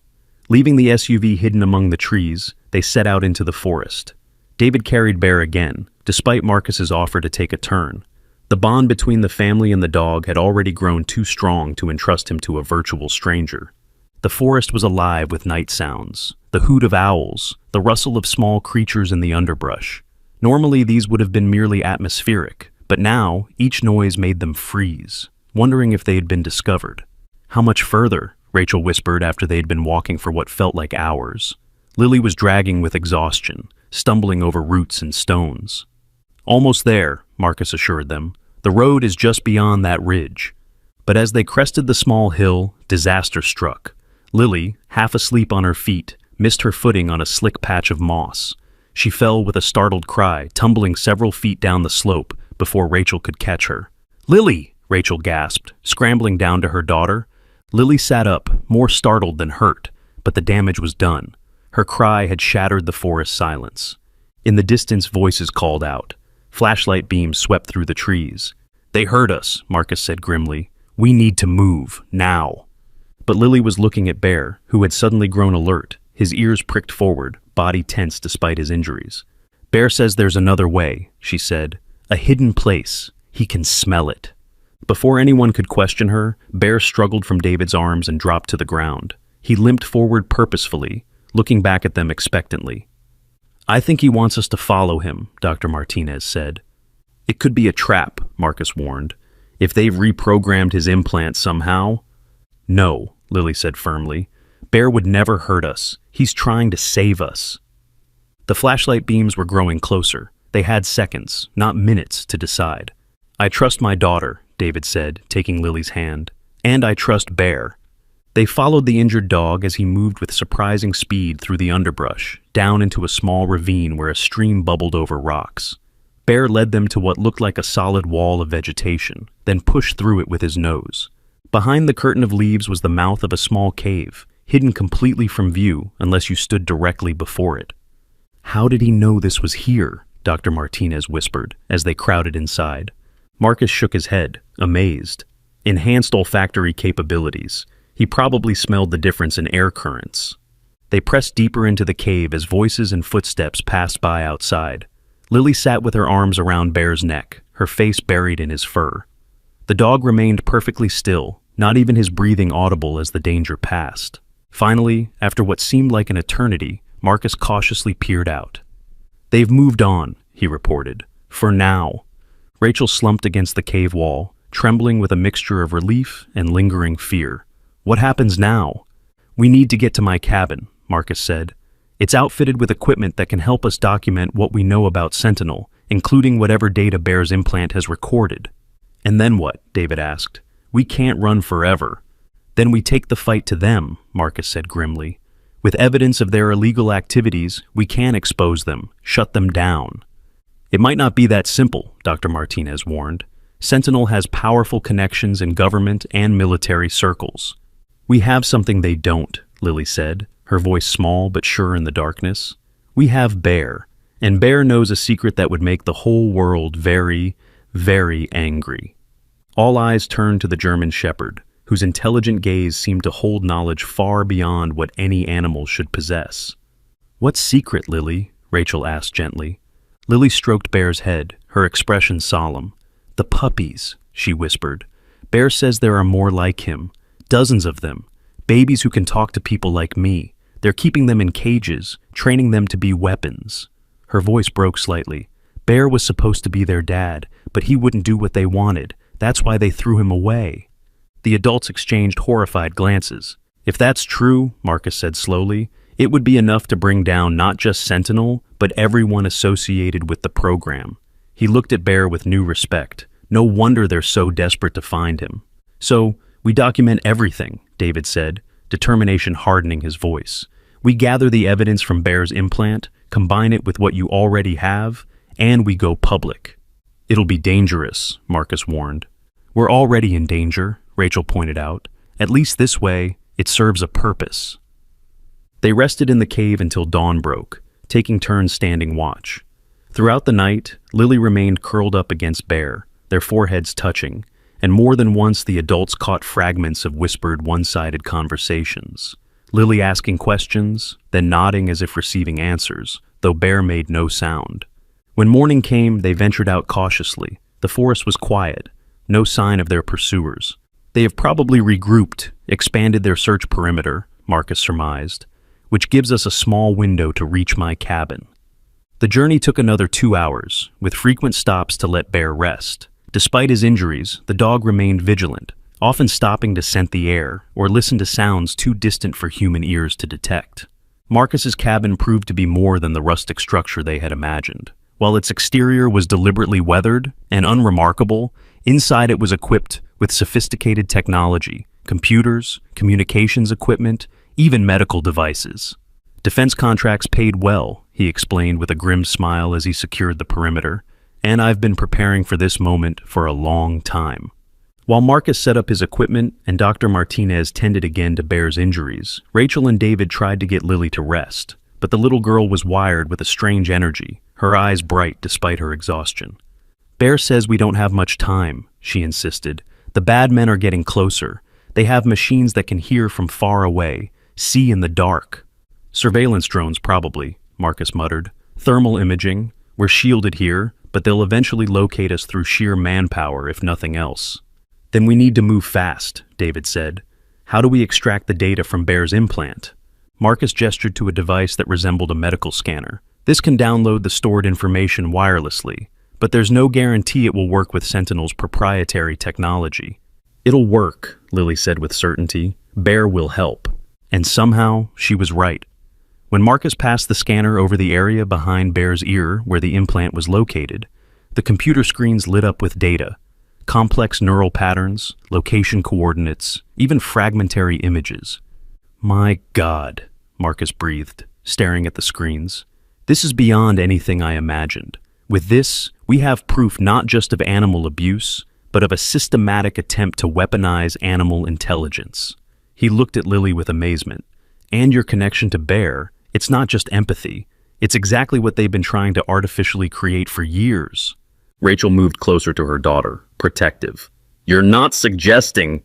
Leaving the SUV hidden among the trees, they set out into the forest. David carried Bear again, despite Marcus's offer to take a turn. The bond between the family and the dog had already grown too strong to entrust him to a virtual stranger. The forest was alive with night sounds, the hoot of owls, the rustle of small creatures in the underbrush. Normally these would have been merely atmospheric, but now each noise made them freeze, wondering if they had been discovered. "How much further?" Rachel whispered after they had been walking for what felt like hours. Lily was dragging with exhaustion, stumbling over roots and stones. "Almost there," Marcus assured them. "The road is just beyond that ridge." But as they crested the small hill, disaster struck. Lily, half asleep on her feet, missed her footing on a slick patch of moss. She fell with a startled cry, tumbling several feet down the slope before Rachel could catch her. "Lily!" Rachel gasped, scrambling down to her daughter. Lily sat up, more startled than hurt, but the damage was done. Her cry had shattered the forest silence. In the distance, voices called out. Flashlight beams swept through the trees. "They heard us," Marcus said grimly. "We need to move, now." But Lily was looking at Bear, who had suddenly grown alert, his ears pricked forward, body tense despite his injuries. "Bear says there's another way," she said. "A hidden place. He can smell it." Before anyone could question her, Bear struggled from David's arms and dropped to the ground. He limped forward purposefully, looking back at them expectantly. "I think he wants us to follow him," Dr. Martinez said. "It could be a trap," Marcus warned. "If they've reprogrammed his implant somehow." "No," Lily said firmly. "Bear would never hurt us. He's trying to save us." The flashlight beams were growing closer. They had seconds, not minutes, to decide. "I trust my daughter," David said, taking Lily's hand. "And I trust Bear." They followed the injured dog as he moved with surprising speed through the underbrush, down into a small ravine where a stream bubbled over rocks. Bear led them to what looked like a solid wall of vegetation, then pushed through it with his nose. Behind the curtain of leaves was the mouth of a small cave, hidden completely from view unless you stood directly before it. "How did he know this was here?" Dr. Martinez whispered as they crowded inside. Marcus shook his head, amazed. Enhanced olfactory capabilities. He probably smelled the difference in air currents. They pressed deeper into the cave as voices and footsteps passed by outside. Lily sat with her arms around Bear's neck, her face buried in his fur. The dog remained perfectly still, not even his breathing audible as the danger passed. Finally, after what seemed like an eternity, Marcus cautiously peered out. "They've moved on," he reported. "For now." Rachel slumped against the cave wall, trembling with a mixture of relief and lingering fear. "What happens now?" "We need to get to my cabin," Marcus said. "It's outfitted with equipment that can help us document what we know about Sentinel, including whatever data Bear's implant has recorded." "And then what?" David asked. "We can't run forever." "Then we take the fight to them," Marcus said grimly. "With evidence of their illegal activities, we can expose them, shut them down." "It might not be that simple," Dr. Martinez warned. "Sentinel has powerful connections in government and military circles." "We have something they don't," Lily said, her voice small but sure in the darkness. "We have Bear, and Bear knows a secret that would make the whole world very, very angry." All eyes turned to the German Shepherd, whose intelligent gaze seemed to hold knowledge far beyond what any animal should possess. "What secret, Lily?" Rachel asked gently. Lily stroked Bear's head, her expression solemn. The puppies, she whispered. Bear says there are more like him, dozens of them, babies who can talk to people like me. They're keeping them in cages, training them to be weapons. Her voice broke slightly. Bear was supposed to be their dad, but he wouldn't do what they wanted. That's why they threw him away. The adults exchanged horrified glances. If that's true, Marcus said slowly, it would be enough to bring down not just Sentinel, but everyone associated with the program. He looked at Bear with new respect. No wonder they're so desperate to find him. So, we document everything, David said, determination hardening his voice. We gather the evidence from Bear's implant, combine it with what you already have, and we go public. It'll be dangerous, Marcus warned. We're already in danger, Rachel pointed out. At least this way, it serves a purpose. They rested in the cave until dawn broke, taking turns standing watch. Throughout the night, Lily remained curled up against Bear, their foreheads touching, and more than once the adults caught fragments of whispered one-sided conversations. Lily asking questions, then nodding as if receiving answers, though Bear made no sound. When morning came, they ventured out cautiously. The forest was quiet, no sign of their pursuers. They have probably regrouped, expanded their search perimeter, Marcus surmised, which gives us a small window to reach my cabin. The journey took another 2 hours, with frequent stops to let Bear rest. Despite his injuries, the dog remained vigilant, often stopping to scent the air or listen to sounds too distant for human ears to detect. Marcus's cabin proved to be more than the rustic structure they had imagined. While its exterior was deliberately weathered and unremarkable, inside it was equipped with sophisticated technology, computers, communications equipment, even medical devices. Defense contracts paid well, he explained with a grim smile as he secured the perimeter, and I've been preparing for this moment for a long time. While Marcus set up his equipment and Dr. Martinez tended again to Bear's injuries, Rachel and David tried to get Lily to rest, but the little girl was wired with a strange energy, her eyes bright despite her exhaustion. Bear says we don't have much time, she insisted. The bad men are getting closer. They have machines that can hear from far away, see in the dark. Surveillance drones probably, Marcus muttered. Thermal imaging. We're shielded here, but they'll eventually locate us through sheer manpower if nothing else. Then we need to move fast, David said. How do we extract the data from Bear's implant? Marcus gestured to a device that resembled a medical scanner. This can download the stored information wirelessly, but there's no guarantee it will work with Sentinel's proprietary technology. It'll work, Lily said with certainty. Bear will help. And somehow, she was right. When Marcus passed the scanner over the area behind Bear's ear where the implant was located, the computer screens lit up with data. Complex neural patterns, location coordinates, even fragmentary images. My God, Marcus breathed, staring at the screens. This is beyond anything I imagined. With this, we have proof not just of animal abuse, but of a systematic attempt to weaponize animal intelligence. He looked at Lily with amazement. And your connection to Bear, it's not just empathy. It's exactly what they've been trying to artificially create for years. Rachel moved closer to her daughter, protective. You're not suggesting...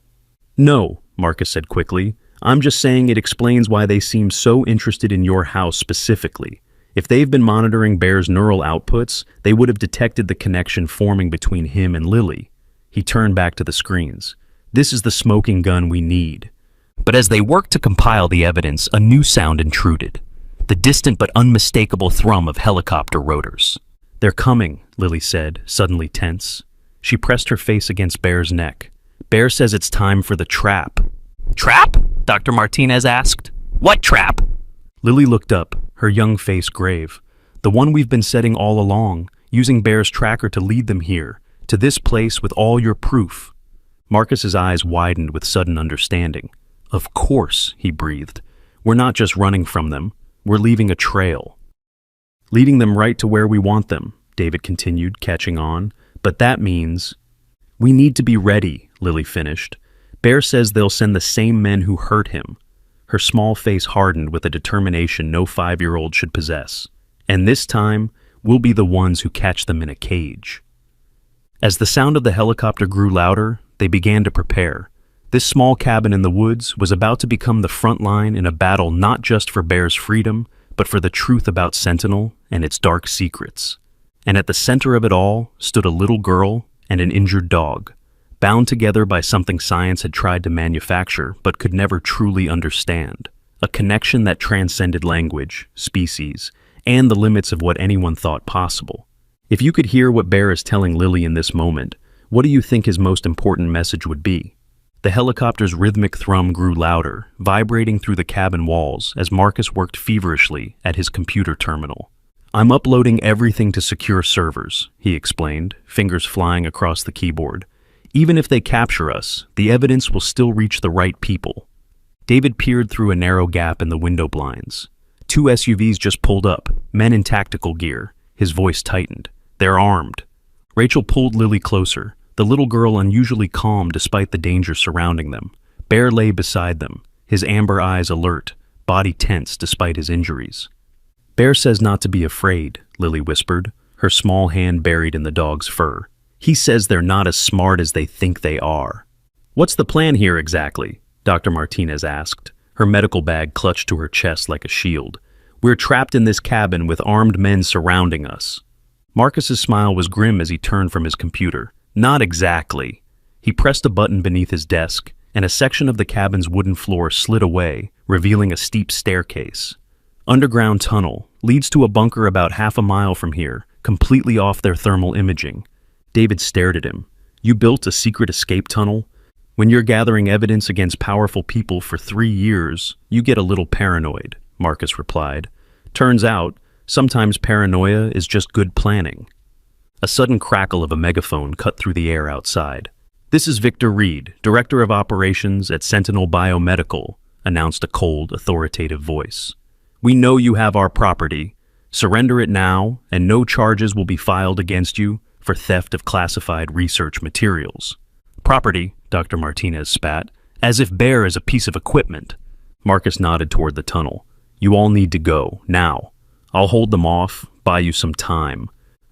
No, Marcus said quickly. I'm just saying it explains why they seem so interested in your house specifically. If they've been monitoring Bear's neural outputs, they would have detected the connection forming between him and Lily. He turned back to the screens. This is the smoking gun we need. But as they worked to compile the evidence, a new sound intruded. The distant but unmistakable thrum of helicopter rotors. They're coming, Lily said, suddenly tense. She pressed her face against Bear's neck. Bear says it's time for the trap. Trap? Dr. Martinez asked. What trap? Lily looked up, her young face grave. The one we've been setting all along, using Bear's tracker to lead them here, to this place with all your proof. Marcus's eyes widened with sudden understanding. Of course, he breathed. We're not just running from them. We're leaving a trail. Leading them right to where we want them, David continued, catching on. But that means... We need to be ready, Lily finished. Bear says they'll send the same men who hurt him. Her small face hardened with a determination no 5-year-old should possess. And this time, we'll be the ones who catch them in a cage. As the sound of the helicopter grew louder, they began to prepare. This small cabin in the woods was about to become the front line in a battle not just for Bear's freedom, but for the truth about Sentinel and its dark secrets. And at the center of it all stood a little girl and an injured dog, bound together by something science had tried to manufacture but could never truly understand. A connection that transcended language, species, and the limits of what anyone thought possible. If you could hear what Bear is telling Lily in this moment, what do you think his most important message would be? The helicopter's rhythmic thrum grew louder, vibrating through the cabin walls as Marcus worked feverishly at his computer terminal. "I'm uploading everything to secure servers," he explained, fingers flying across the keyboard. "Even if they capture us, the evidence will still reach the right people." David peered through a narrow gap in the window blinds. 2 SUVs just pulled up, men in tactical gear. His voice tightened. "They're armed." Rachel pulled Lily closer, the little girl unusually calm despite the danger surrounding them. Bear lay beside them, his amber eyes alert, body tense despite his injuries. "Bear says not to be afraid," Lily whispered, her small hand buried in the dog's fur. "He says they're not as smart as they think they are." "What's the plan here exactly?" Dr. Martinez asked, her medical bag clutched to her chest like a shield. "We're trapped in this cabin with armed men surrounding us." Marcus's smile was grim as he turned from his computer. "Not exactly." He pressed a button beneath his desk, and a section of the cabin's wooden floor slid away, revealing a steep staircase. "Underground tunnel, leads to a bunker about half a mile from here, completely off their thermal imaging." David stared at him. "You built a secret escape tunnel? When you're gathering evidence against powerful people for 3 years, you get a little paranoid," Marcus replied. "Turns out, sometimes paranoia is just good planning." A sudden crackle of a megaphone cut through the air outside. "This is Victor Reed, Director of Operations at Sentinel Biomedical," announced a cold, authoritative voice. "We know you have our property. Surrender it now, and no charges will be filed against you for theft of classified research materials." "Property," Dr. Martinez spat, "as if Bear is a piece of equipment." Marcus nodded toward the tunnel. "You all need to go, now. I'll hold them off, buy you some time."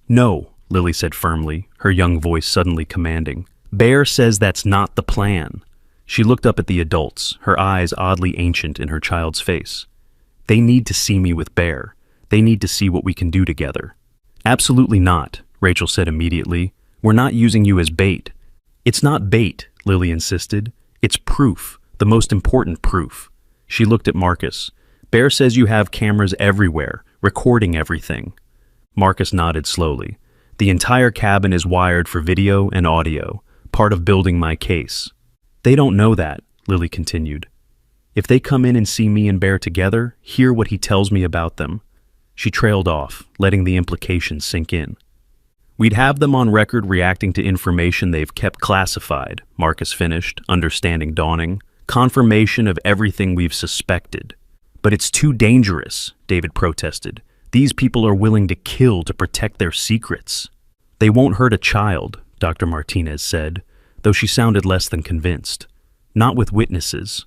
"No," Lily said firmly, her young voice suddenly commanding. "Bear says that's not the plan." She looked up at the adults, her eyes oddly ancient in her child's face. "They need to see me with Bear. They need to see what we can do together." "Absolutely not," Rachel said immediately. "We're not using you as bait." "It's not bait," Lily insisted. "It's proof, the most important proof." She looked at Marcus. "Bear says you have cameras everywhere, recording everything." Marcus nodded slowly. "The entire cabin is wired for video and audio, part of building my case." "They don't know that," Lily continued. "If they come in and see me and Bear together, hear what he tells me about them." She trailed off, letting the implications sink in. "We'd have them on record reacting to information they've kept classified," Marcus finished, understanding dawning. "Confirmation of everything we've suspected." "But it's too dangerous," David protested. "These people are willing to kill to protect their secrets." "They won't hurt a child," Dr. Martinez said, though she sounded less than convinced. "Not with witnesses."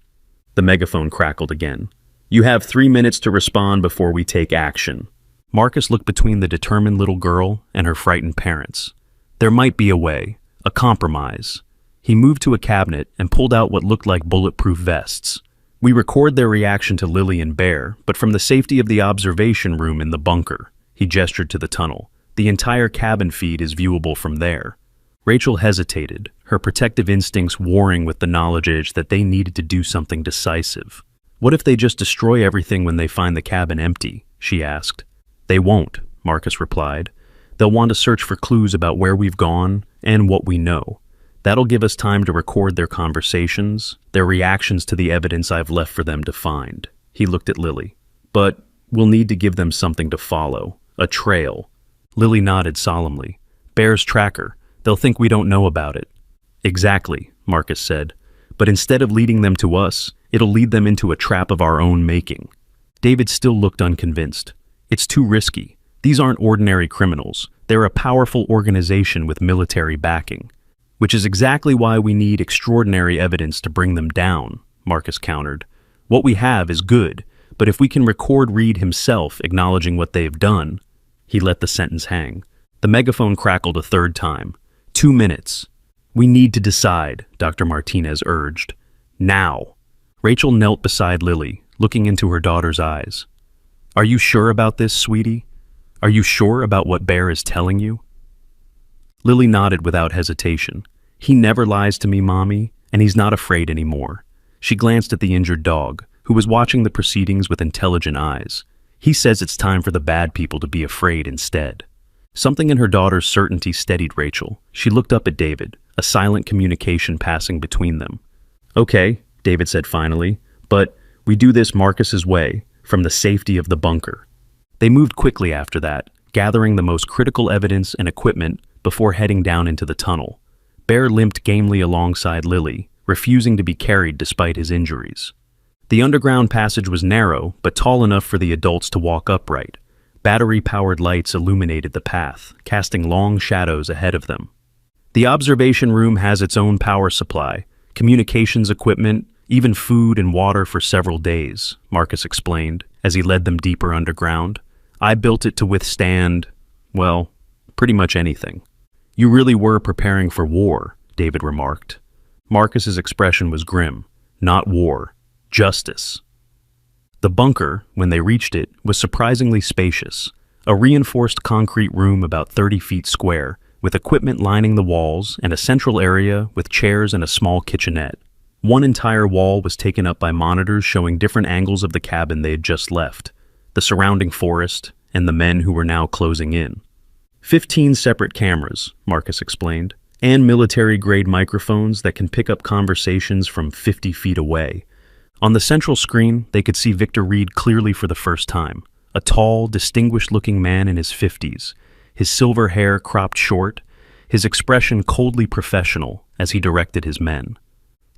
The megaphone crackled again. "You have 3 minutes to respond before we take action." Marcus looked between the determined little girl and her frightened parents. There might be a way, a compromise. He moved to a cabinet and pulled out what looked like bulletproof vests. "We record their reaction to Lily and Bear, but from the safety of the observation room in the bunker." He gestured to the tunnel. "The entire cabin feed is viewable from there." Rachel hesitated, her protective instincts warring with the knowledge that they needed to do something decisive. "What if they just destroy everything when they find the cabin empty?" she asked. "They won't," Marcus replied. "They'll want to search for clues about where we've gone and what we know. That'll give us time to record their conversations, their reactions to the evidence I've left for them to find." He looked at Lily. "But we'll need to give them something to follow, a trail." Lily nodded solemnly. "Bear's tracker. They'll think we don't know about it." "Exactly," Marcus said. "But instead of leading them to us, it'll lead them into a trap of our own making." David still looked unconvinced. "It's too risky. These aren't ordinary criminals. They're a powerful organization with military backing." "Which is exactly why we need extraordinary evidence to bring them down," Marcus countered. "What we have is good, but if we can record Reed himself acknowledging what they've done—" He let the sentence hang. The megaphone crackled a third time. 2 minutes. "We need to decide," Dr. Martinez urged. "Now." Rachel knelt beside Lily, looking into her daughter's eyes. "Are you sure about this, sweetie? Are you sure about what Bear is telling you? Lily nodded without hesitation. He never lies to me, Mommy, and he's not afraid anymore. She glanced at the injured dog, who was watching the proceedings with intelligent eyes. He says it's time for the bad people to be afraid instead. Something in her daughter's certainty steadied Rachel. She looked up at David, a silent communication passing between them. Okay, David said finally, but we do this Marcus's way, from the safety of the bunker. They moved quickly after that, gathering the most critical evidence and equipment before heading down into the tunnel. Bear limped gamely alongside Lily, refusing to be carried despite his injuries. The underground passage was narrow, but tall enough for the adults to walk upright. Battery-powered lights illuminated the path, casting long shadows ahead of them. The observation room has its own power supply, communications equipment, even food and water for several days, Marcus explained, as he led them deeper underground. I built it to withstand, well, pretty much anything. You really were preparing for war, David remarked. Marcus's expression was grim. Not war, justice. The bunker, when they reached it, was surprisingly spacious. A reinforced concrete room about 30 feet square, with equipment lining the walls and a central area with chairs and a small kitchenette. One entire wall was taken up by monitors showing different angles of the cabin they had just left, the surrounding forest, and the men who were now closing in. 15 separate cameras, Marcus explained, and military-grade microphones that can pick up conversations from 50 feet away. On the central screen, they could see Victor Reed clearly for the first time, a tall, distinguished-looking man in his 50s, his silver hair cropped short, his expression coldly professional as he directed his men.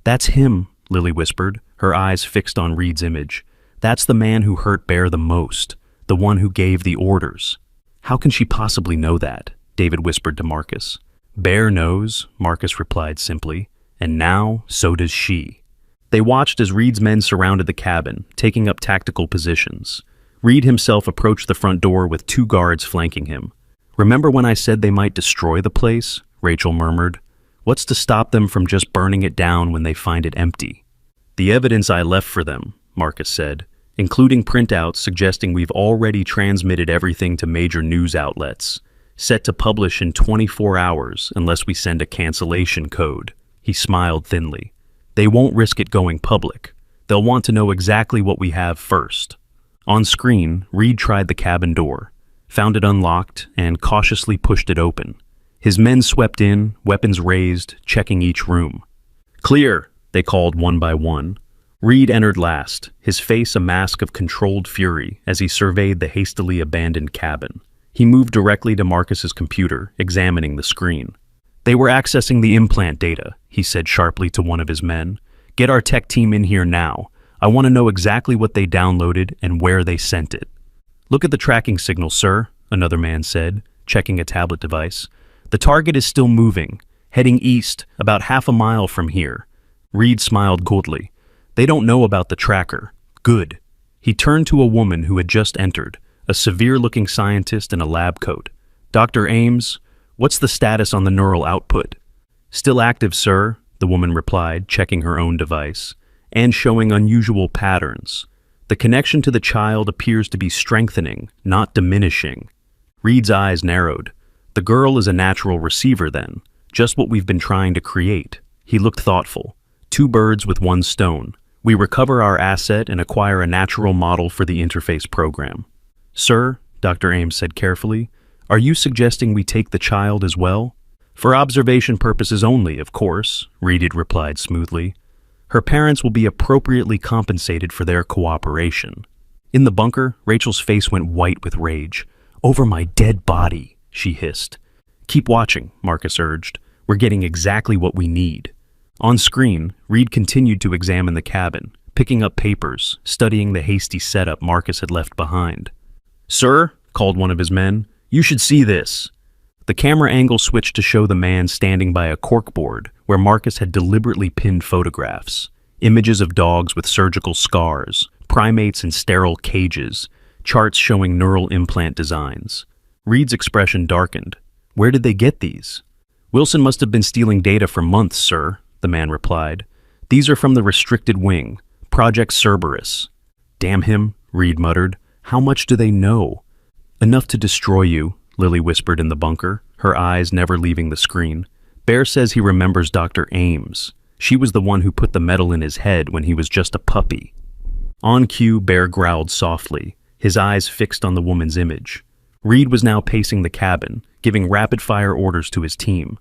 That's him, Lily whispered, her eyes fixed on Reed's image. That's the man who hurt Bear the most, the one who gave the orders. How can she possibly know that? David whispered to Marcus. Bear knows, Marcus replied simply, and now so does she. They watched as Reed's men surrounded the cabin, taking up tactical positions. Reed himself approached the front door with 2 guards flanking him. Remember when I said they might destroy the place? Rachel murmured. What's to stop them from just burning it down when they find it empty? The evidence I left for them, Marcus said, including printouts suggesting we've already transmitted everything to major news outlets, set to publish in 24 hours unless we send a cancellation code. He smiled thinly. They won't risk it going public. They'll want to know exactly what we have first. On screen, Reed tried the cabin door, found it unlocked, and cautiously pushed it open. His men swept in, weapons raised, checking each room. Clear, they called one by one. Reed entered last, his face a mask of controlled fury as he surveyed the hastily abandoned cabin. He moved directly to Marcus's computer, examining the screen. They were accessing the implant data, he said sharply to one of his men. Get our tech team in here now. I want to know exactly what they downloaded and where they sent it. Look at the tracking signal, sir, another man said, checking a tablet device. The target is still moving, heading east, about half a mile from here. Reed smiled coldly. They don't know about the tracker. Good. He turned to a woman who had just entered, a severe-looking scientist in a lab coat. Dr. Ames, what's the status on the neural output? Still active, sir, the woman replied, checking her own device, and showing unusual patterns. The connection to the child appears to be strengthening, not diminishing. Reed's eyes narrowed. The girl is a natural receiver then, just what we've been trying to create. He looked thoughtful. 2 birds with 1 stone. We recover our asset and acquire a natural model for the interface program. Sir, Dr. Ames said carefully, are you suggesting we take the child as well? For observation purposes only, of course, Reed replied smoothly. Her parents will be appropriately compensated for their cooperation. In the bunker, Rachel's face went white with rage. Over my dead body, she hissed. Keep watching, Marcus urged. We're getting exactly what we need. On screen, Reed continued to examine the cabin, picking up papers, studying the hasty setup Marcus had left behind. Sir, called one of his men, you should see this. The camera angle switched to show the man standing by a corkboard where Marcus had deliberately pinned photographs. Images of dogs with surgical scars, primates in sterile cages, charts showing neural implant designs. Reed's expression darkened. Where did they get these? Wilson must have been stealing data for months, sir, the man replied. These are from the restricted wing, Project Cerberus. Damn him, Reed muttered. How much do they know? Enough to destroy you, Lily whispered in the bunker, her eyes never leaving the screen. Bear says he remembers Dr. Ames. She was the one who put the metal in his head when he was just a puppy. On cue, Bear growled softly, his eyes fixed on the woman's image. Reed was now pacing the cabin, giving rapid-fire orders to his team.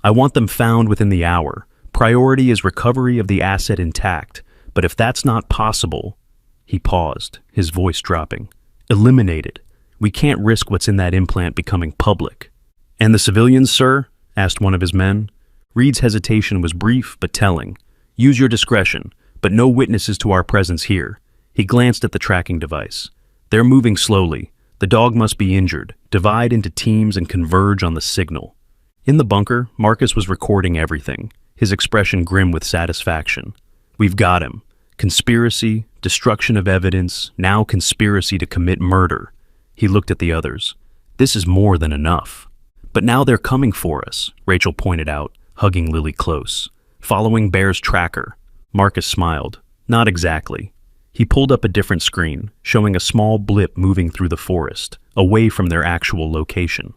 I want them found within the hour. Priority is recovery of the asset intact, but if that's not possible... He paused, his voice dropping. Eliminated. We can't risk what's in that implant becoming public. And the civilians, sir? Asked one of his men. Reed's hesitation was brief but telling. Use your discretion, but no witnesses to our presence here. He glanced at the tracking device. They're moving slowly. The dog must be injured. Divide into teams and converge on the signal. In the bunker, Marcus was recording everything, his expression grim with satisfaction. We've got him. Conspiracy, destruction of evidence, now conspiracy to commit murder. He looked at the others. This is more than enough. But now they're coming for us, Rachel pointed out, hugging Lily close. Following Bear's tracker. Marcus smiled. Not exactly. He pulled up a different screen, showing a small blip moving through the forest, away from their actual location.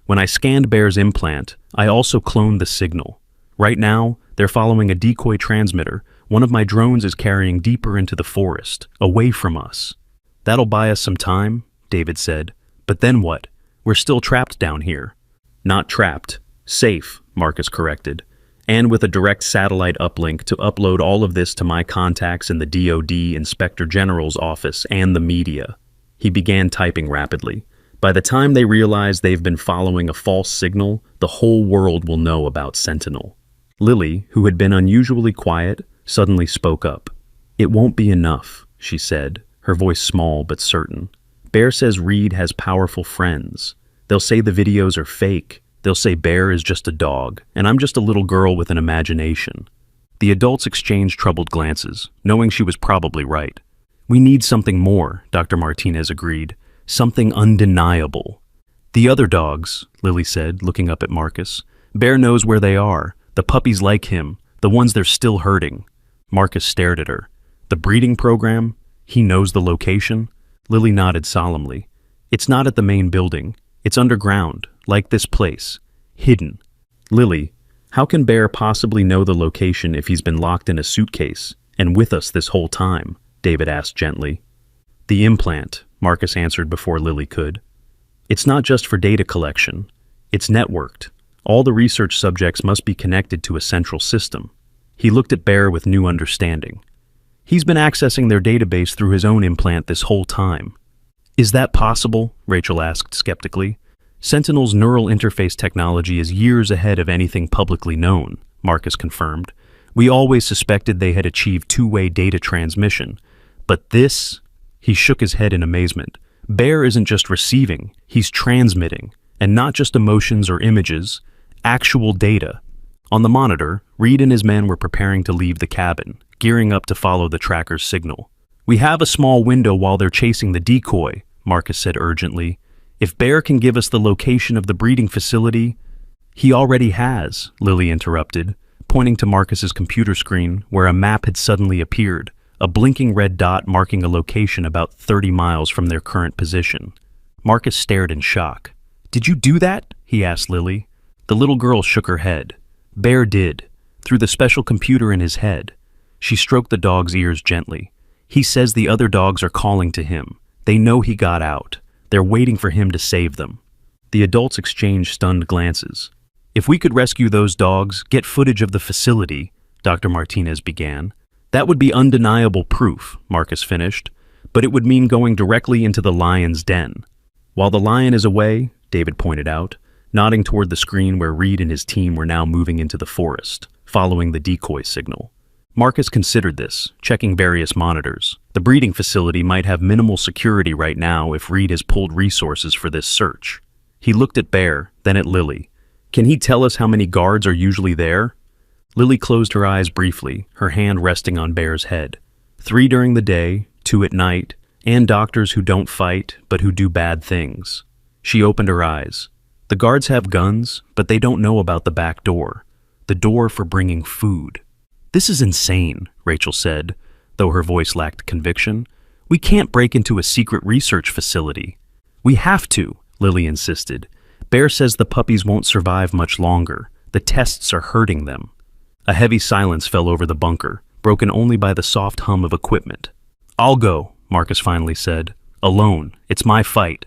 When I scanned Bear's implant, I also cloned the signal. Right now, they're following a decoy transmitter. One of my drones is carrying deeper into the forest, away from us. That'll buy us some time, David said. But then what? We're still trapped down here. Not trapped. Safe, Marcus corrected. And with a direct satellite uplink to upload all of this to my contacts in the DoD Inspector General's office and the media. He began typing rapidly. By the time they realize they've been following a false signal, the whole world will know about Sentinel. Lily, who had been unusually quiet, suddenly spoke up. It won't be enough, she said, her voice small but certain. Bear says Reed has powerful friends. They'll say the videos are fake. They'll say Bear is just a dog, and I'm just a little girl with an imagination. The adults exchanged troubled glances, knowing she was probably right. We need something more, Dr. Martinez agreed. Something undeniable. The other dogs, Lily said, looking up at Marcus. Bear knows where they are. The puppies like him, the ones they're still hurting. Marcus stared at her. The breeding program? He knows the location? Lily nodded solemnly. It's not at the main building. It's underground, like this place. Hidden. Lily, how can Bear possibly know the location if he's been locked in a suitcase and with us this whole time? David asked gently. The implant, Marcus answered before Lily could. It's not just for data collection. It's networked. All the research subjects must be connected to a central system. He looked at Bear with new understanding. He's been accessing their database through his own implant this whole time. Is that possible? Rachel asked skeptically. Sentinel's neural interface technology is years ahead of anything publicly known, Marcus confirmed. We always suspected they had achieved two-way data transmission. But this... He shook his head in amazement. Bear isn't just receiving, he's transmitting. And not just emotions or images, actual data. On the monitor, Reed and his men were preparing to leave the cabin, gearing up to follow the tracker's signal. We have a small window while they're chasing the decoy, Marcus said urgently. If Bear can give us the location of the breeding facility... He already has, Lily interrupted, pointing to Marcus's computer screen where a map had suddenly appeared, a blinking red dot marking a location about 30 miles from their current position. Marcus stared in shock. Did you do that? He asked Lily. The little girl shook her head. Bear did, through the special computer in his head. She stroked the dog's ears gently. He says the other dogs are calling to him. They know he got out. They're waiting for him to save them. The adults exchanged stunned glances. If we could rescue those dogs, get footage of the facility, Dr. Martinez began. That would be undeniable proof, Marcus finished, but it would mean going directly into the lion's den. While the lion is away, David pointed out, nodding toward the screen where Reed and his team were now moving into the forest, following the decoy signal. Marcus considered this, checking various monitors. The breeding facility might have minimal security right now if Reed has pulled resources for this search. He looked at Bear, then at Lily. Can he tell us how many guards are usually there? Lily closed her eyes briefly, her hand resting on Bear's head. 3 during the day, 2 at night, and doctors who don't fight, but who do bad things. She opened her eyes. The guards have guns, but they don't know about the back door. The door for bringing food. This is insane, Rachel said, though her voice lacked conviction. We can't break into a secret research facility. We have to, Lily insisted. Bear says the puppies won't survive much longer. The tests are hurting them. A heavy silence fell over the bunker, broken only by the soft hum of equipment. I'll go, Marcus finally said. Alone. It's my fight.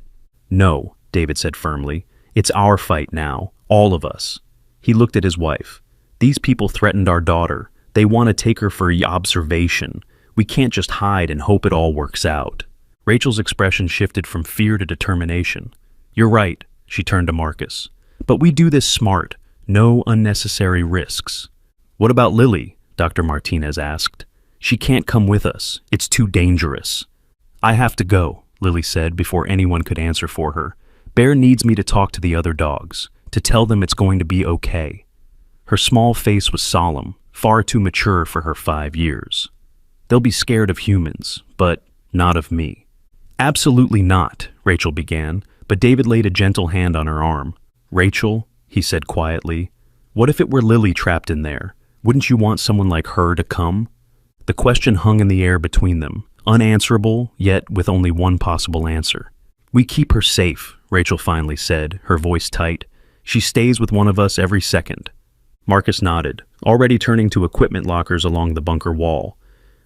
No, David said firmly. It's our fight now. All of us. He looked at his wife. These people threatened our daughter. They want to take her for observation. We can't just hide and hope it all works out. Rachel's expression shifted from fear to determination. You're right, she turned to Marcus. But we do this smart. No unnecessary risks. What about Lily? Dr. Martinez asked. She can't come with us. It's too dangerous. I have to go, Lily said before anyone could answer for her. Bear needs me to talk to the other dogs, to tell them it's going to be okay. Her small face was solemn, far too mature for her 5 years. They'll be scared of humans, but not of me. Absolutely not, Rachel began, but David laid a gentle hand on her arm. Rachel, he said quietly, what if it were Lily trapped in there? Wouldn't you want someone like her to come? The question hung in the air between them, unanswerable, yet with only one possible answer. We keep her safe, Rachel finally said, her voice tight. She stays with one of us every second. Marcus nodded, already turning to equipment lockers along the bunker wall.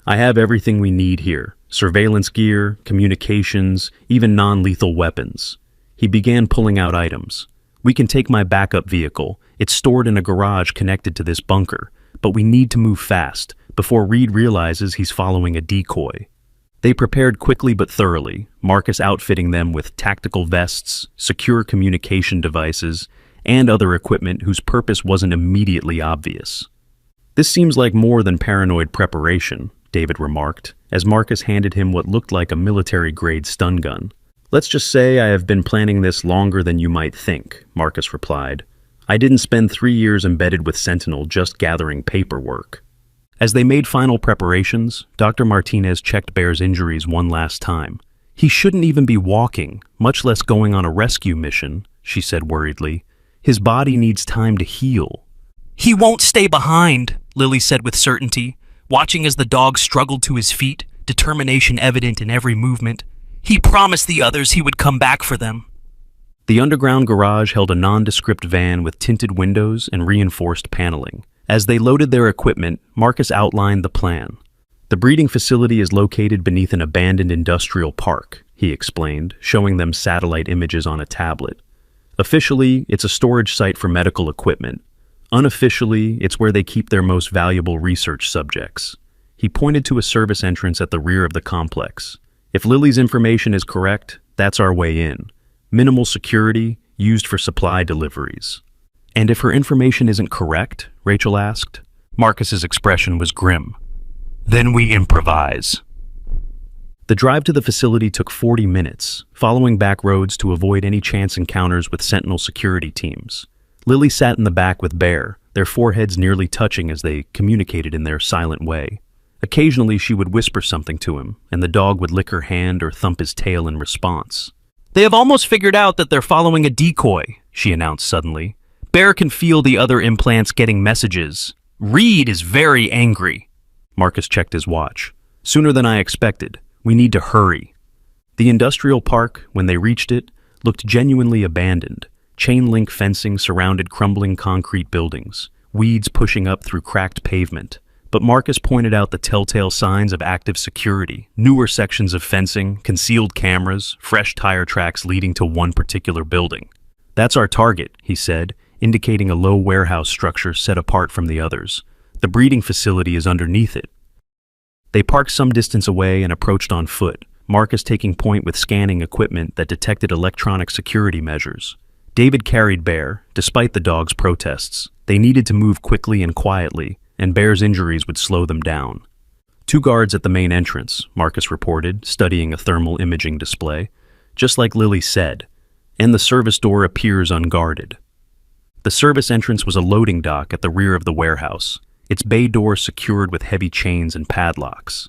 I have everything we need here. Surveillance gear, communications, even non-lethal weapons. He began pulling out items. We can take my backup vehicle. It's stored in a garage connected to this bunker, but we need to move fast before Reed realizes he's following a decoy. They prepared quickly but thoroughly, Marcus outfitting them with tactical vests, secure communication devices, and other equipment whose purpose wasn't immediately obvious. This seems like more than paranoid preparation, David remarked, as Marcus handed him what looked like a military-grade stun gun. Let's just say I have been planning this longer than you might think, Marcus replied. I didn't spend 3 years embedded with Sentinel just gathering paperwork. As they made final preparations, Dr. Martinez checked Bear's injuries one last time. He shouldn't even be walking, much less going on a rescue mission, she said worriedly. His body needs time to heal. He won't stay behind, Lily said with certainty, watching as the dog struggled to his feet, determination evident in every movement. He promised the others he would come back for them. The underground garage held a nondescript van with tinted windows and reinforced paneling. As they loaded their equipment, Marcus outlined the plan. The breeding facility is located beneath an abandoned industrial park, he explained, showing them satellite images on a tablet. Officially, it's a storage site for medical equipment. Unofficially, it's where they keep their most valuable research subjects. He pointed to a service entrance at the rear of the complex. If Lily's information is correct, that's our way in. Minimal security, used for supply deliveries. And if her information isn't correct, Rachel asked. Marcus's expression was grim. Then we improvise. The drive to the facility took 40 minutes, following back roads to avoid any chance encounters with Sentinel security teams. Lily sat in the back with Bear, their foreheads nearly touching as they communicated in their silent way. Occasionally she would whisper something to him, and the dog would lick her hand or thump his tail in response. They have almost figured out that they're following a decoy, she announced suddenly. Bear can feel the other implants getting messages. Reed is very angry. Marcus checked his watch. Sooner than I expected. We need to hurry. The industrial park, when they reached it, looked genuinely abandoned. Chain-link fencing surrounded crumbling concrete buildings, weeds pushing up through cracked pavement. But Marcus pointed out the telltale signs of active security, newer sections of fencing, concealed cameras, fresh tire tracks leading to one particular building. That's our target, he said, indicating a low warehouse structure set apart from the others. The breeding facility is underneath it. They parked some distance away and approached on foot, Marcus taking point with scanning equipment that detected electronic security measures. David carried Bear, despite the dog's protests. They needed to move quickly and quietly, and Bear's injuries would slow them down. 2 guards at the main entrance, Marcus reported, studying a thermal imaging display. Just like Lily said, and the service door appears unguarded. The service entrance was a loading dock at the rear of the warehouse, its bay door secured with heavy chains and padlocks.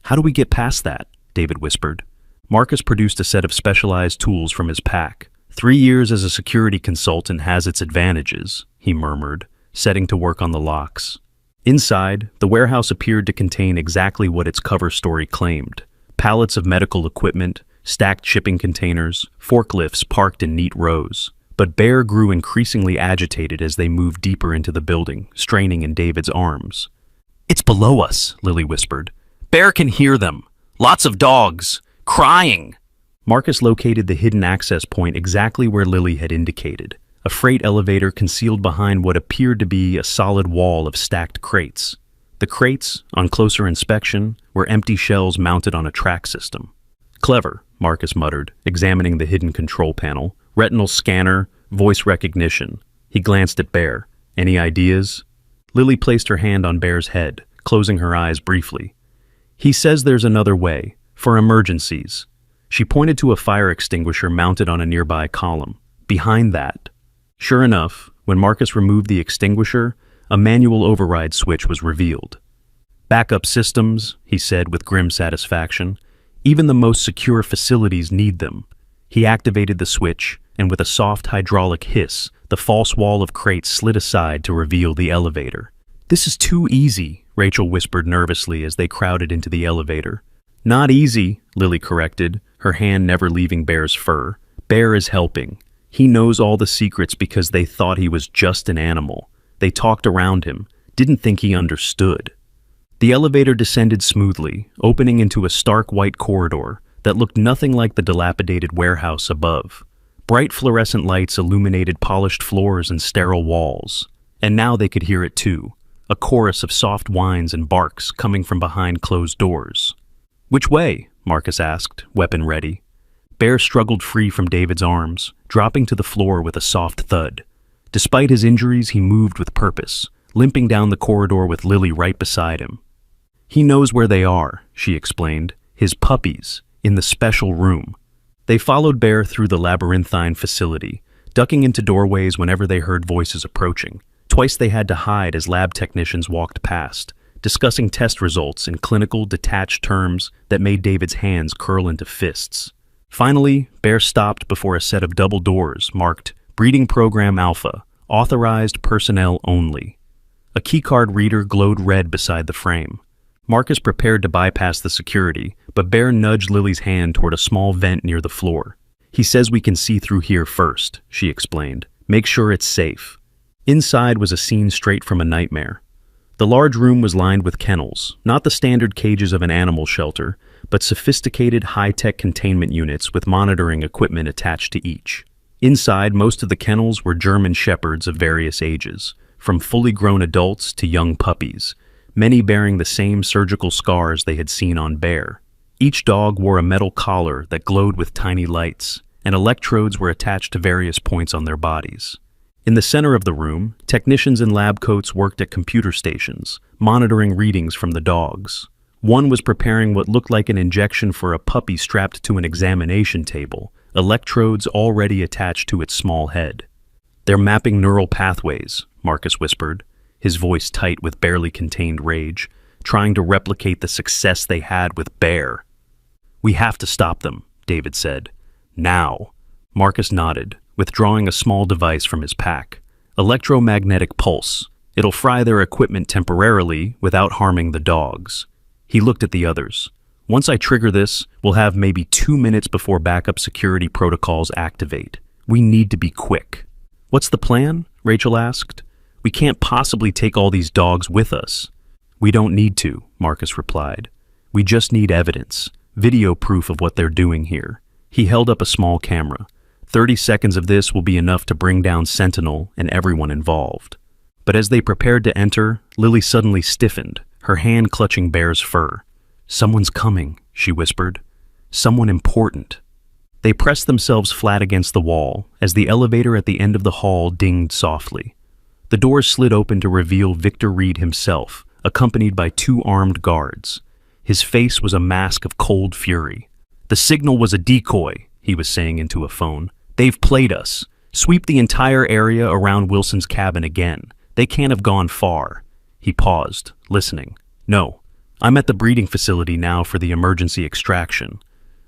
How do we get past that? David whispered. Marcus produced a set of specialized tools from his pack. 3 years as a security consultant has its advantages, he murmured, setting to work on the locks. Inside, the warehouse appeared to contain exactly what its cover story claimed. Pallets of medical equipment, stacked shipping containers, forklifts parked in neat rows. But Bear grew increasingly agitated as they moved deeper into the building, straining in David's arms. "It's below us," Lily whispered. "Bear can hear them. Lots of dogs. Crying." Marcus located the hidden access point exactly where Lily had indicated, a freight elevator concealed behind what appeared to be a solid wall of stacked crates. The crates, on closer inspection, were empty shells mounted on a track system. "Clever," Marcus muttered, examining the hidden control panel. "Retinal scanner, voice recognition." He glanced at Bear. "Any ideas?" Lily placed her hand on Bear's head, closing her eyes briefly. "He says there's another way, for emergencies." She pointed to a fire extinguisher mounted on a nearby column. "Behind that." Sure enough, when Marcus removed the extinguisher, a manual override switch was revealed. "Backup systems," he said with grim satisfaction. "Even the most secure facilities need them." He activated the switch, and with a soft hydraulic hiss, the false wall of crates slid aside to reveal the elevator. "This is too easy," Rachel whispered nervously as they crowded into the elevator. "Not easy," Lily corrected, her hand never leaving Bear's fur. "Bear is helping. He knows all the secrets because they thought he was just an animal. They talked around him, didn't think he understood." The elevator descended smoothly, opening into a stark white corridor that looked nothing like the dilapidated warehouse above. Bright fluorescent lights illuminated polished floors and sterile walls. And now they could hear it too, a chorus of soft whines and barks coming from behind closed doors. "Which way?" Marcus asked, weapon ready. Bear struggled free from David's arms, dropping to the floor with a soft thud. Despite his injuries, he moved with purpose, limping down the corridor with Lily right beside him. "He knows where they are," she explained. "His puppies, in the special room." They followed Bear through the labyrinthine facility, ducking into doorways whenever they heard voices approaching. Twice they had to hide as lab technicians walked past, discussing test results in clinical, detached terms that made David's hands curl into fists. Finally, Bear stopped before a set of double doors marked Breeding Program Alpha, Authorized Personnel Only. A keycard reader glowed red beside the frame. Marcus prepared to bypass the security, but Bear nudged Lily's hand toward a small vent near the floor. "He says we can see through here first," she explained. "Make sure it's safe." Inside was a scene straight from a nightmare. The large room was lined with kennels, not the standard cages of an animal shelter, but sophisticated high-tech containment units with monitoring equipment attached to each. Inside, most of the kennels were German shepherds of various ages, from fully grown adults to young puppies, many bearing the same surgical scars they had seen on Bear. Each dog wore a metal collar that glowed with tiny lights, and electrodes were attached to various points on their bodies. In the center of the room, technicians in lab coats worked at computer stations, monitoring readings from the dogs. One was preparing what looked like an injection for a puppy strapped to an examination table, electrodes already attached to its small head. "They're mapping neural pathways," Marcus whispered, his voice tight with barely contained rage, "trying to replicate the success they had with Bear." "We have to stop them," David said. "Now." Marcus nodded, withdrawing a small device from his pack. "Electromagnetic pulse. It'll fry their equipment temporarily without harming the dogs." He looked at the others. "Once I trigger this, we'll have maybe 2 minutes before backup security protocols activate. We need to be quick." "What's the plan?" Rachel asked. "We can't possibly take all these dogs with us." "We don't need to," Marcus replied. "We just need evidence, video proof of what they're doing here." He held up a small camera. 30 seconds of this will be enough to bring down Sentinel and everyone involved. But as they prepared to enter, Lily suddenly stiffened, her hand clutching Bear's fur. "Someone's coming," she whispered. "Someone important." They pressed themselves flat against the wall as the elevator at the end of the hall dinged softly. The doors slid open to reveal Victor Reed himself, accompanied by 2 armed guards. His face was a mask of cold fury. "The signal was a decoy," he was saying into a phone. "They've played us. Sweep the entire area around Wilson's cabin again. They can't have gone far." He paused, listening. "No, I'm at the breeding facility now for the emergency extraction.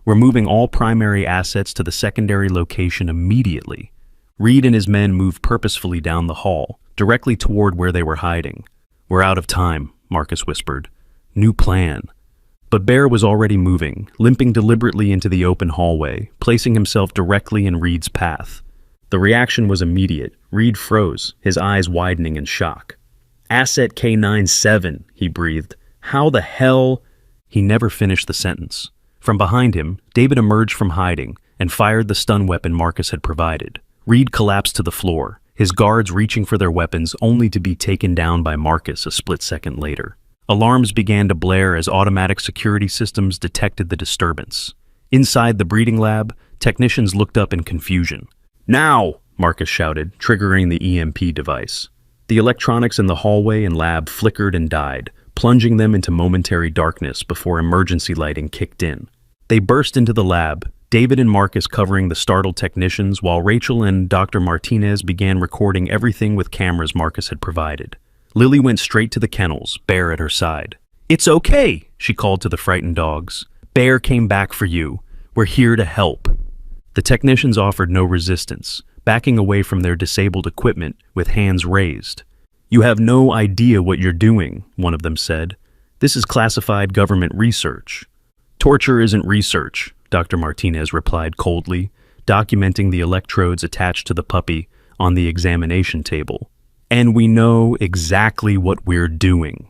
We're moving all primary assets to the secondary location immediately." Reed and his men moved purposefully down the hall, directly toward where they were hiding. "We're out of time," Marcus whispered. "New plan." But Bear was already moving, limping deliberately into the open hallway, placing himself directly in Reed's path. The reaction was immediate. Reed froze, his eyes widening in shock. "Asset K97," he breathed. "How the hell—" He never finished the sentence. From behind him, David emerged from hiding and fired the stun weapon Marcus had provided. Reed collapsed to the floor, his guards reaching for their weapons only to be taken down by Marcus a split second later. Alarms began to blare as automatic security systems detected the disturbance. Inside the breeding lab, technicians looked up in confusion. "Now!" Marcus shouted, triggering the EMP device. The electronics in the hallway and lab flickered and died, plunging them into momentary darkness before emergency lighting kicked in. They burst into the lab, David and Marcus covering the startled technicians, while Rachel and Dr. Martinez began recording everything with cameras Marcus had provided. Lily went straight to the kennels, Bear at her side. "It's okay," she called to the frightened dogs. "Bear came back for you. We're here to help." The technicians offered no resistance, backing away from their disabled equipment with hands raised. "You have no idea what you're doing," one of them said. "This is classified government research." "Torture isn't research," Dr. Martinez replied coldly, documenting the electrodes attached to the puppy on the examination table. "And we know exactly what we're doing."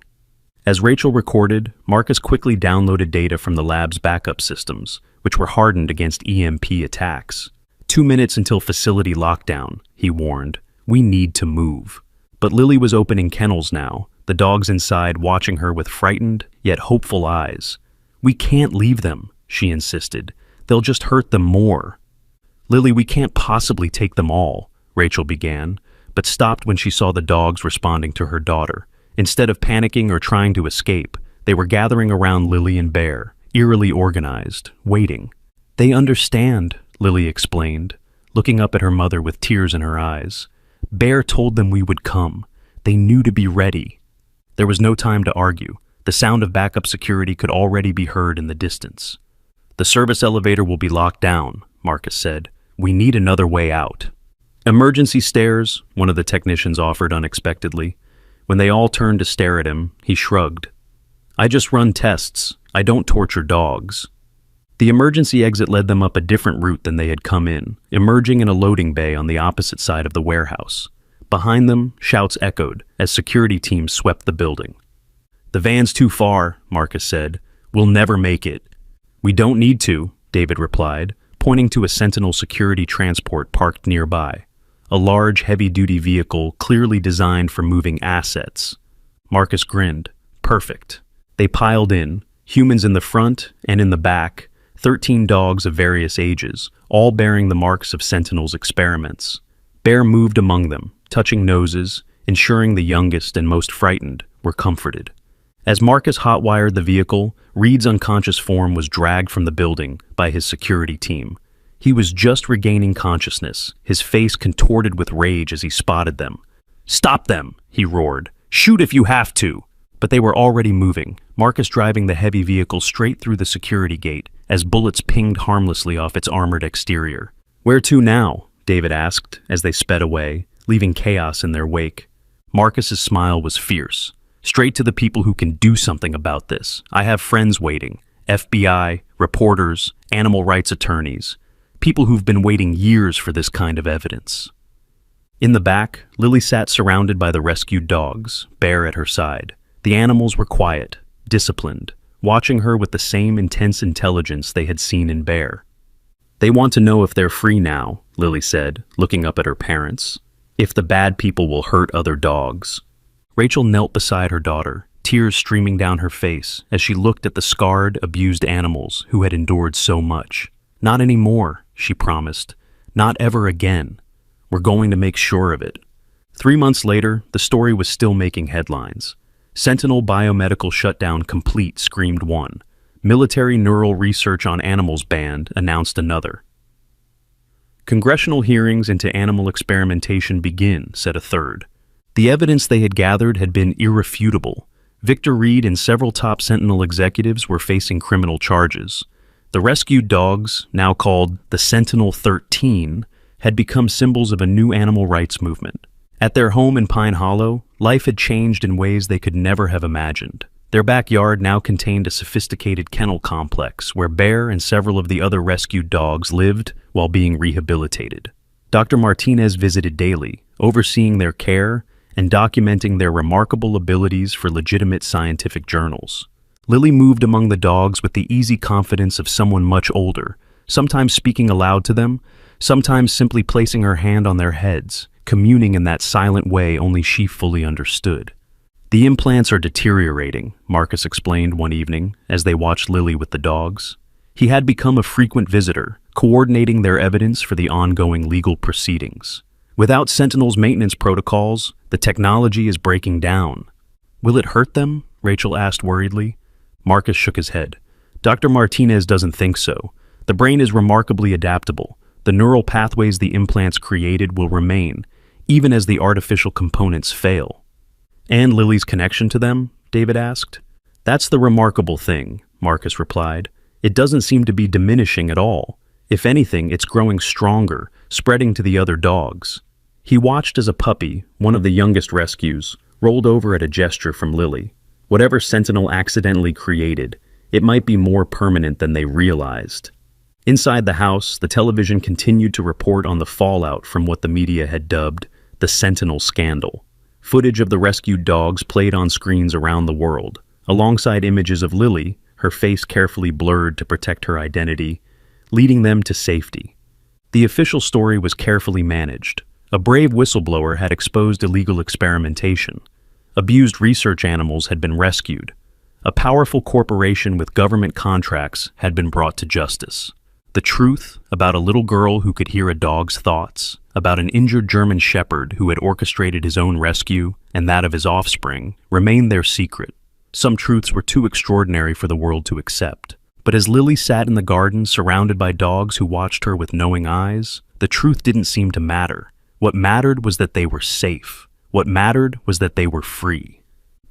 As Rachel recorded, Marcus quickly downloaded data from the lab's backup systems, which were hardened against EMP attacks. 2 minutes until facility lockdown, he warned. "We need to move." But Lily was opening kennels now, the dogs inside watching her with frightened yet hopeful eyes. "We can't leave them," she insisted. "They'll just hurt them more." "Lily, we can't possibly take them all," Rachel began, but stopped when she saw the dogs responding to her daughter. Instead of panicking or trying to escape, they were gathering around Lily and Bear, eerily organized, waiting. "They understand," Lily explained, looking up at her mother with tears in her eyes. "Bear told them we would come. They knew to be ready." There was no time to argue. The sound of backup security could already be heard in the distance. "The service elevator will be locked down," Marcus said. "We need another way out." "Emergency stairs," one of the technicians offered unexpectedly. When they all turned to stare at him, he shrugged. "I just run tests. I don't torture dogs." The emergency exit led them up a different route than they had come in, emerging in a loading bay on the opposite side of the warehouse. Behind them, shouts echoed as security teams swept the building. "The van's too far," Marcus said. "We'll never make it." "We don't need to," David replied, pointing to a Sentinel security transport parked nearby. A large, heavy-duty vehicle clearly designed for moving assets. Marcus grinned. Perfect. They piled in, humans in the front and in the back, 13 dogs of various ages, all bearing the marks of Sentinel's experiments. Bear moved among them, touching noses, ensuring the youngest and most frightened were comforted. As Marcus hotwired the vehicle, Reed's unconscious form was dragged from the building by his security team. He was just regaining consciousness, his face contorted with rage as he spotted them. "Stop them!" he roared. "Shoot if you have to!" But they were already moving, Marcus driving the heavy vehicle straight through the security gate as bullets pinged harmlessly off its armored exterior. "Where to now?" David asked as they sped away, leaving chaos in their wake. Marcus's smile was fierce. "Straight to the people who can do something about this. I have friends waiting. FBI, reporters, animal rights attorneys. People who've been waiting years for this kind of evidence." In the back, Lily sat surrounded by the rescued dogs, Bear at her side. The animals were quiet, disciplined, watching her with the same intense intelligence they had seen in Bear. "They want to know if they're free now," Lily said, looking up at her parents. "If the bad people will hurt other dogs." Rachel knelt beside her daughter, tears streaming down her face as she looked at the scarred, abused animals who had endured so much. "Not anymore," she promised. "Not ever again. We're going to make sure of it." 3 months later, the story was still making headlines. Sentinel biomedical shutdown complete, screamed one. Military neural research on animals banned, announced another. Congressional hearings into animal experimentation begin, said a third. The evidence they had gathered had been irrefutable. Victor Reed and several top Sentinel executives were facing criminal charges. The rescued dogs, now called the Sentinel 13, had become symbols of a new animal rights movement. At their home in Pine Hollow, life had changed in ways they could never have imagined. Their backyard now contained a sophisticated kennel complex where Bear and several of the other rescued dogs lived while being rehabilitated. Dr. Martinez visited daily, overseeing their care and documenting their remarkable abilities for legitimate scientific journals. Lily moved among the dogs with the easy confidence of someone much older, sometimes speaking aloud to them, sometimes simply placing her hand on their heads, communing in that silent way only she fully understood. "The implants are deteriorating," Marcus explained one evening as they watched Lily with the dogs. He had become a frequent visitor, coordinating their evidence for the ongoing legal proceedings. "Without Sentinel's maintenance protocols, the technology is breaking down." "Will it hurt them?" Rachel asked worriedly. Marcus shook his head. "Dr. Martinez doesn't think so. The brain is remarkably adaptable. The neural pathways the implants created will remain, even as the artificial components fail." "And Lily's connection to them?" David asked. "That's the remarkable thing," Marcus replied. "It doesn't seem to be diminishing at all. If anything, it's growing stronger, spreading to the other dogs." He watched as a puppy, one of the youngest rescues, rolled over at a gesture from Lily. Whatever Sentinel accidentally created, it might be more permanent than they realized. Inside the house, the television continued to report on the fallout from what the media had dubbed the Sentinel scandal. Footage of the rescued dogs played on screens around the world, alongside images of Lily, her face carefully blurred to protect her identity, leading them to safety. The official story was carefully managed. A brave whistleblower had exposed illegal experimentation. Abused research animals had been rescued. A powerful corporation with government contracts had been brought to justice. The truth about a little girl who could hear a dog's thoughts, about an injured German shepherd who had orchestrated his own rescue and that of his offspring, remained their secret. Some truths were too extraordinary for the world to accept. But as Lily sat in the garden surrounded by dogs who watched her with knowing eyes, the truth didn't seem to matter. What mattered was that they were safe. What mattered was that they were free.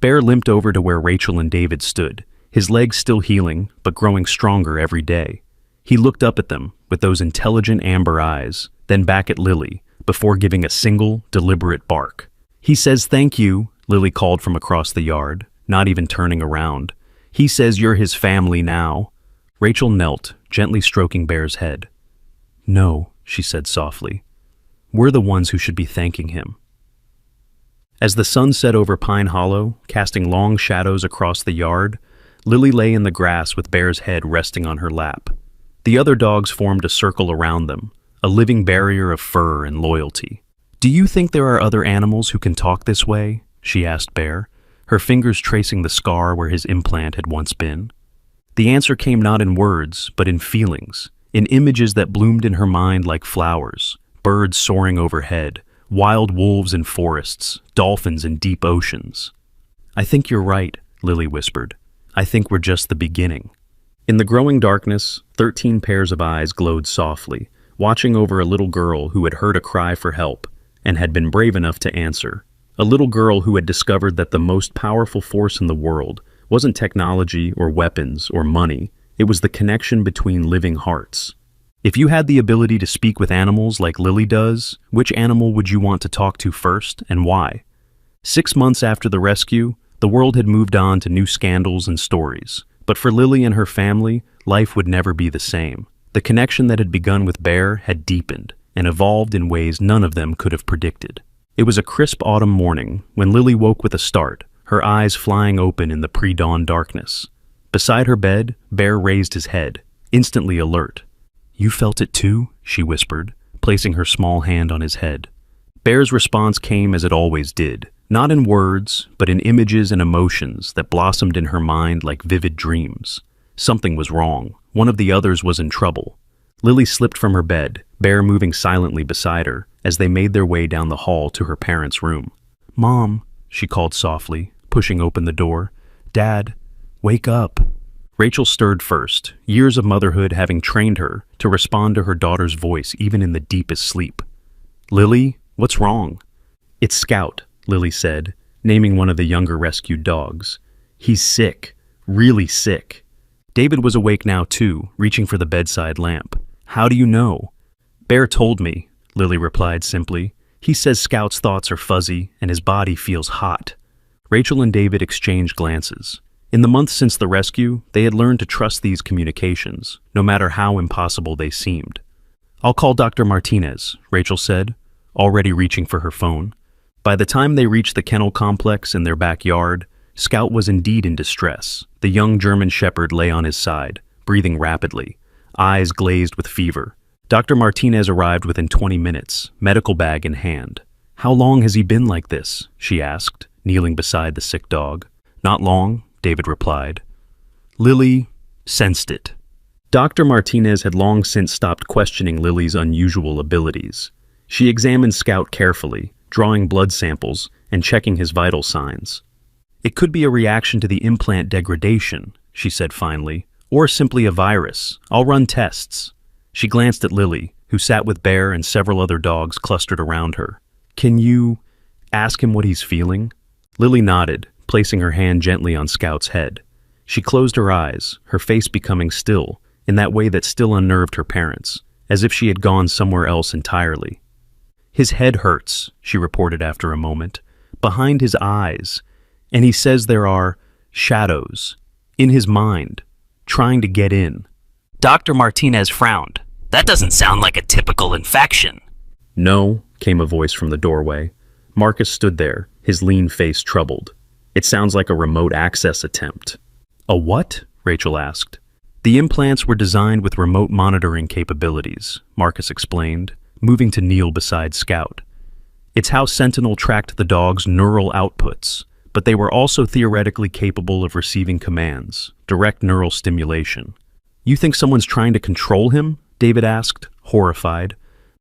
Bear limped over to where Rachel and David stood, his legs still healing, but growing stronger every day. He looked up at them with those intelligent amber eyes, then back at Lily, before giving a single, deliberate bark. "He says thank you," Lily called from across the yard, not even turning around. "He says you're his family now." Rachel knelt, gently stroking Bear's head. "No," she said softly. "We're the ones who should be thanking him." As the sun set over Pine Hollow, casting long shadows across the yard, Lily lay in the grass with Bear's head resting on her lap. The other dogs formed a circle around them, a living barrier of fur and loyalty. "Do you think there are other animals who can talk this way?" she asked Bear, her fingers tracing the scar where his implant had once been. The answer came not in words, but in feelings, in images that bloomed in her mind like flowers, birds soaring overhead, wild wolves in forests, dolphins in deep oceans. "I think you're right," Lily whispered. "I think we're just the beginning." In the growing darkness, 13 pairs of eyes glowed softly, watching over a little girl who had heard a cry for help and had been brave enough to answer. A little girl who had discovered that the most powerful force in the world wasn't technology or weapons or money, it was the connection between living hearts. If you had the ability to speak with animals like Lily does, which animal would you want to talk to first and why? 6 months after the rescue, the world had moved on to new scandals and stories. But for Lily and her family, life would never be the same. The connection that had begun with Bear had deepened and evolved in ways none of them could have predicted. It was a crisp autumn morning when Lily woke with a start, her eyes flying open in the pre-dawn darkness. Beside her bed, Bear raised his head, instantly alert. "You felt it too?" she whispered, placing her small hand on his head. Bear's response came as it always did, not in words, but in images and emotions that blossomed in her mind like vivid dreams. Something was wrong. One of the others was in trouble. Lily slipped from her bed, Bear moving silently beside her, as they made their way down the hall to her parents' room. "Mom," she called softly, pushing open the door. "Dad, wake up." Rachel stirred first, years of motherhood having trained her to respond to her daughter's voice even in the deepest sleep. "Lily, what's wrong?" "It's Scout," Lily said, naming one of the younger rescued dogs. "He's sick, really sick." David was awake now too, reaching for the bedside lamp. "How do you know?" "Bear told me," Lily replied simply. "He says Scout's thoughts are fuzzy and his body feels hot." Rachel and David exchanged glances. In the months since the rescue, they had learned to trust these communications, no matter how impossible they seemed. "I'll call Dr. Martinez," Rachel said, already reaching for her phone. By the time they reached the kennel complex in their backyard, Scout was indeed in distress. The young German shepherd lay on his side, breathing rapidly, eyes glazed with fever. Dr. Martinez arrived within 20 minutes, medical bag in hand. "How long has he been like this?" she asked, kneeling beside the sick dog. "Not long," David replied. Lily sensed it. Dr. Martinez had long since stopped questioning Lily's unusual abilities. She examined Scout carefully, drawing blood samples and checking his vital signs. "It could be a reaction to the implant degradation," she said finally, "or simply a virus. I'll run tests." She glanced at Lily, who sat with Bear and several other dogs clustered around her. "Can you ask him what he's feeling?" Lily nodded, placing her hand gently on Scout's head. She closed her eyes, her face becoming still, in that way that still unnerved her parents, as if she had gone somewhere else entirely. "His head hurts," she reported after a moment, "behind his eyes, and he says there are shadows in his mind, trying to get in." Dr. Martinez frowned. "That doesn't sound like a typical infection." "No," came a voice from the doorway. Marcus stood there, his lean face troubled. "It sounds like a remote access attempt." "A what?" Rachel asked. "The implants were designed with remote monitoring capabilities," Marcus explained, moving to kneel beside Scout. "It's how Sentinel tracked the dog's neural outputs, but they were also theoretically capable of receiving commands, direct neural stimulation." "You think someone's trying to control him?" David asked, horrified.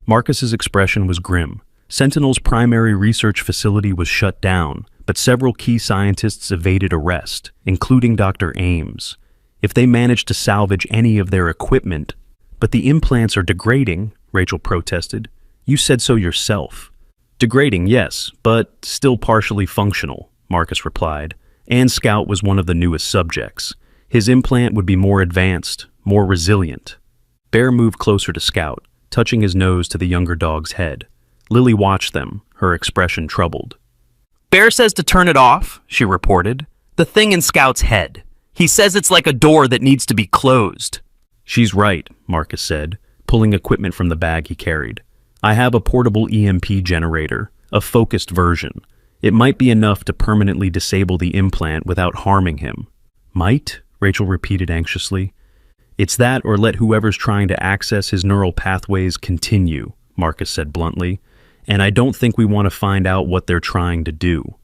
Marcus's expression was grim. Sentinel's primary research facility was shut down, but several key scientists evaded arrest, including Dr. Ames. If they managed to salvage any of their equipment— "But the implants are degrading," Rachel protested. "You said so yourself." "Degrading, yes, but still partially functional," Marcus replied, and Scout was one of the newest subjects. His implant would be more advanced, more resilient. Bear moved closer to Scout, touching his nose to the younger dog's head. Lily watched them, her expression troubled. "Bear says to turn it off," she reported. "The thing in Scout's head. He says it's like a door that needs to be closed." "She's right," Marcus said, pulling equipment from the bag he carried. "I have a portable EMP generator, a focused version. It might be enough to permanently disable the implant without harming him." "Might?" Rachel repeated anxiously. "It's that or let whoever's trying to access his neural pathways continue," Marcus said bluntly, "and I don't think we want to find out what they're trying to do."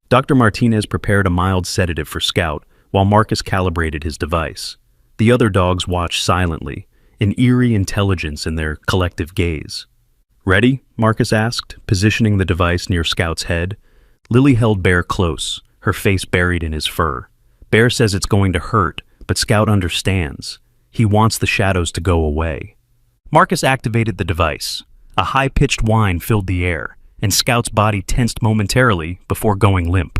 Dr. Martinez prepared a mild sedative for Scout while Marcus calibrated his device. The other dogs watched silently, an eerie intelligence in their collective gaze. "Ready?" Marcus asked, positioning the device near Scout's head. Lily held Bear close, her face buried in his fur. Bear says it's going to hurt, but Scout understands. He wants the shadows to go away. Marcus activated the device. A high-pitched whine filled the air, and Scout's body tensed momentarily before going limp.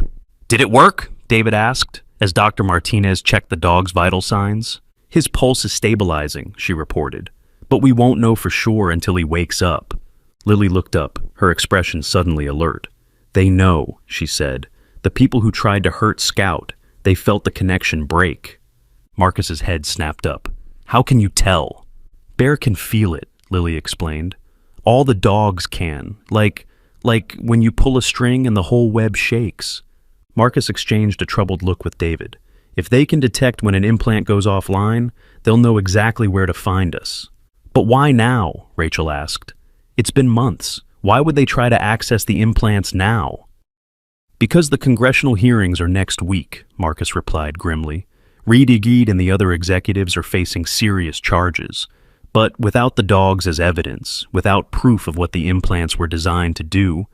"Did it work?" David asked, as Dr. Martinez checked the dog's vital signs. "His pulse is stabilizing," she reported, "but we won't know for sure until he wakes up." Lily looked up, her expression suddenly alert. "They know," she said. "The people who tried to hurt Scout, they felt the connection break." Marcus's head snapped up. "How can you tell?" "Bear can feel it," Lily explained. "All the dogs can, like when you pull a string and the whole web shakes." Marcus exchanged a troubled look with David. "If they can detect when an implant goes offline, they'll know exactly where to find us." "But why now?" Rachel asked. "It's been months. Why would they try to access the implants now?" "Because the congressional hearings are next week," Marcus replied grimly. Reed and the other executives are facing serious charges. But without the dogs as evidence, without proof of what the implants were designed to do,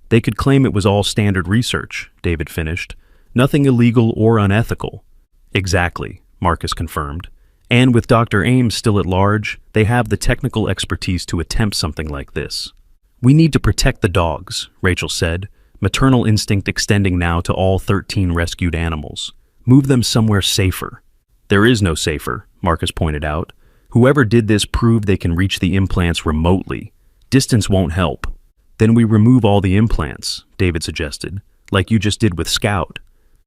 they could claim it was all standard research, David finished. Nothing illegal or unethical. "Exactly," Marcus confirmed. "And with Dr. Ames still at large, they have the technical expertise to attempt something like this." "We need to protect the dogs," Rachel said, maternal instinct extending now to all 13 rescued animals. "Move them somewhere safer." "There is no safer," Marcus pointed out. "Whoever did this proved they can reach the implants remotely. Distance won't help." "Then we remove all the implants," David suggested, "like you just did with Scout."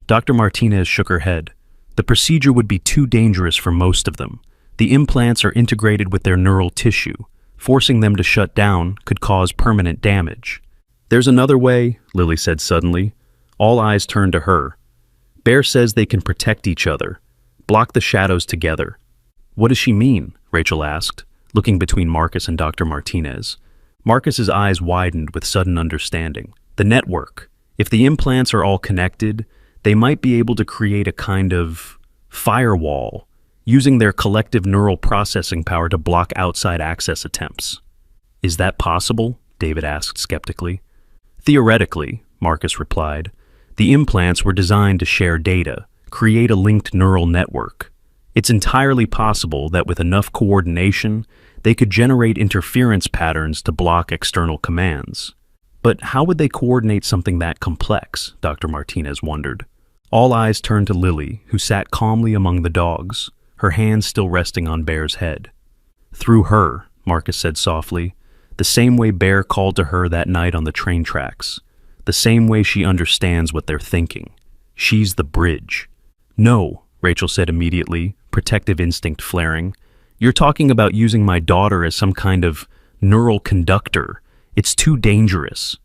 Dr. Martinez shook her head. The procedure would be too dangerous for most of them. The implants are integrated with their neural tissue. Forcing them to shut down could cause permanent damage. There's another way, Lily said suddenly. All eyes turned to her. Bear says they can protect each other, block the shadows together. What does she mean? Rachel asked, looking between Marcus and Dr. Martinez. Marcus's eyes widened with sudden understanding. The network. If the implants are all connected, they might be able to create a kind of firewall, using their collective neural processing power to block outside access attempts. Is that possible? David asked skeptically. Theoretically, Marcus replied. The implants were designed to share data, create a linked neural network. It's entirely possible that with enough coordination, they could generate interference patterns to block external commands. But how would they coordinate something that complex? Dr. Martinez wondered. All eyes turned to Lily, who sat calmly among the dogs, her hands still resting on Bear's head. Through her, Marcus said softly, the same way Bear called to her that night on the train tracks, the same way she understands what they're thinking. She's the bridge. No, Rachel said immediately, protective instinct flaring. You're talking about using my daughter as some kind of neural conductor. It's too dangerous.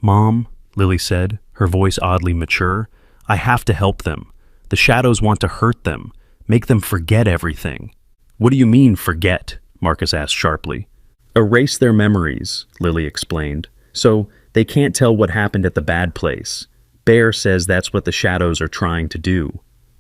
Mom, Lily said, her voice oddly mature, I have to help them. The shadows want to hurt them, make them forget everything. What do you mean, forget? Marcus asked sharply. Erase their memories, Lily explained, so they can't tell what happened at the bad place. Bear says that's what the shadows are trying to do.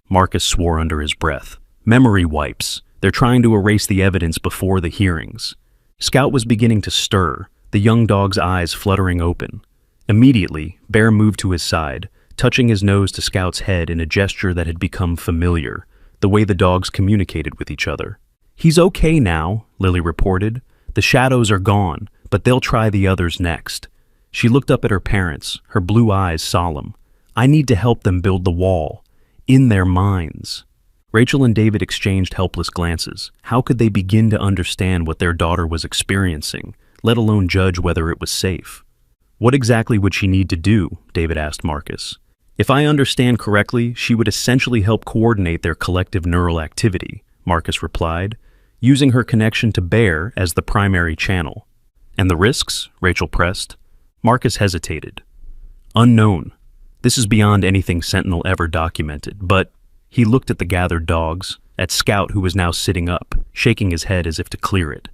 Marcus swore under his breath. Memory wipes. They're trying to erase the evidence before the hearings. Scout was beginning to stir, the young dog's eyes fluttering open. Immediately, Bear moved to his side, touching his nose to Scout's head in a gesture that had become familiar, the way the dogs communicated with each other. He's okay now, Lily reported. The shadows are gone, but they'll try the others next. She looked up at her parents, her blue eyes solemn. I need to help them build the wall. In their minds. Rachel and David exchanged helpless glances. How could they begin to understand what their daughter was experiencing, let alone judge whether it was safe? What exactly would she need to do? David asked Marcus. If I understand correctly, she would essentially help coordinate their collective neural activity, Marcus replied, using her connection to Bear as the primary channel. And the risks? Rachel pressed. Marcus hesitated. Unknown. This is beyond anything Sentinel ever documented, but he looked at the gathered dogs, at Scout who was now sitting up, shaking his head as if to clear it.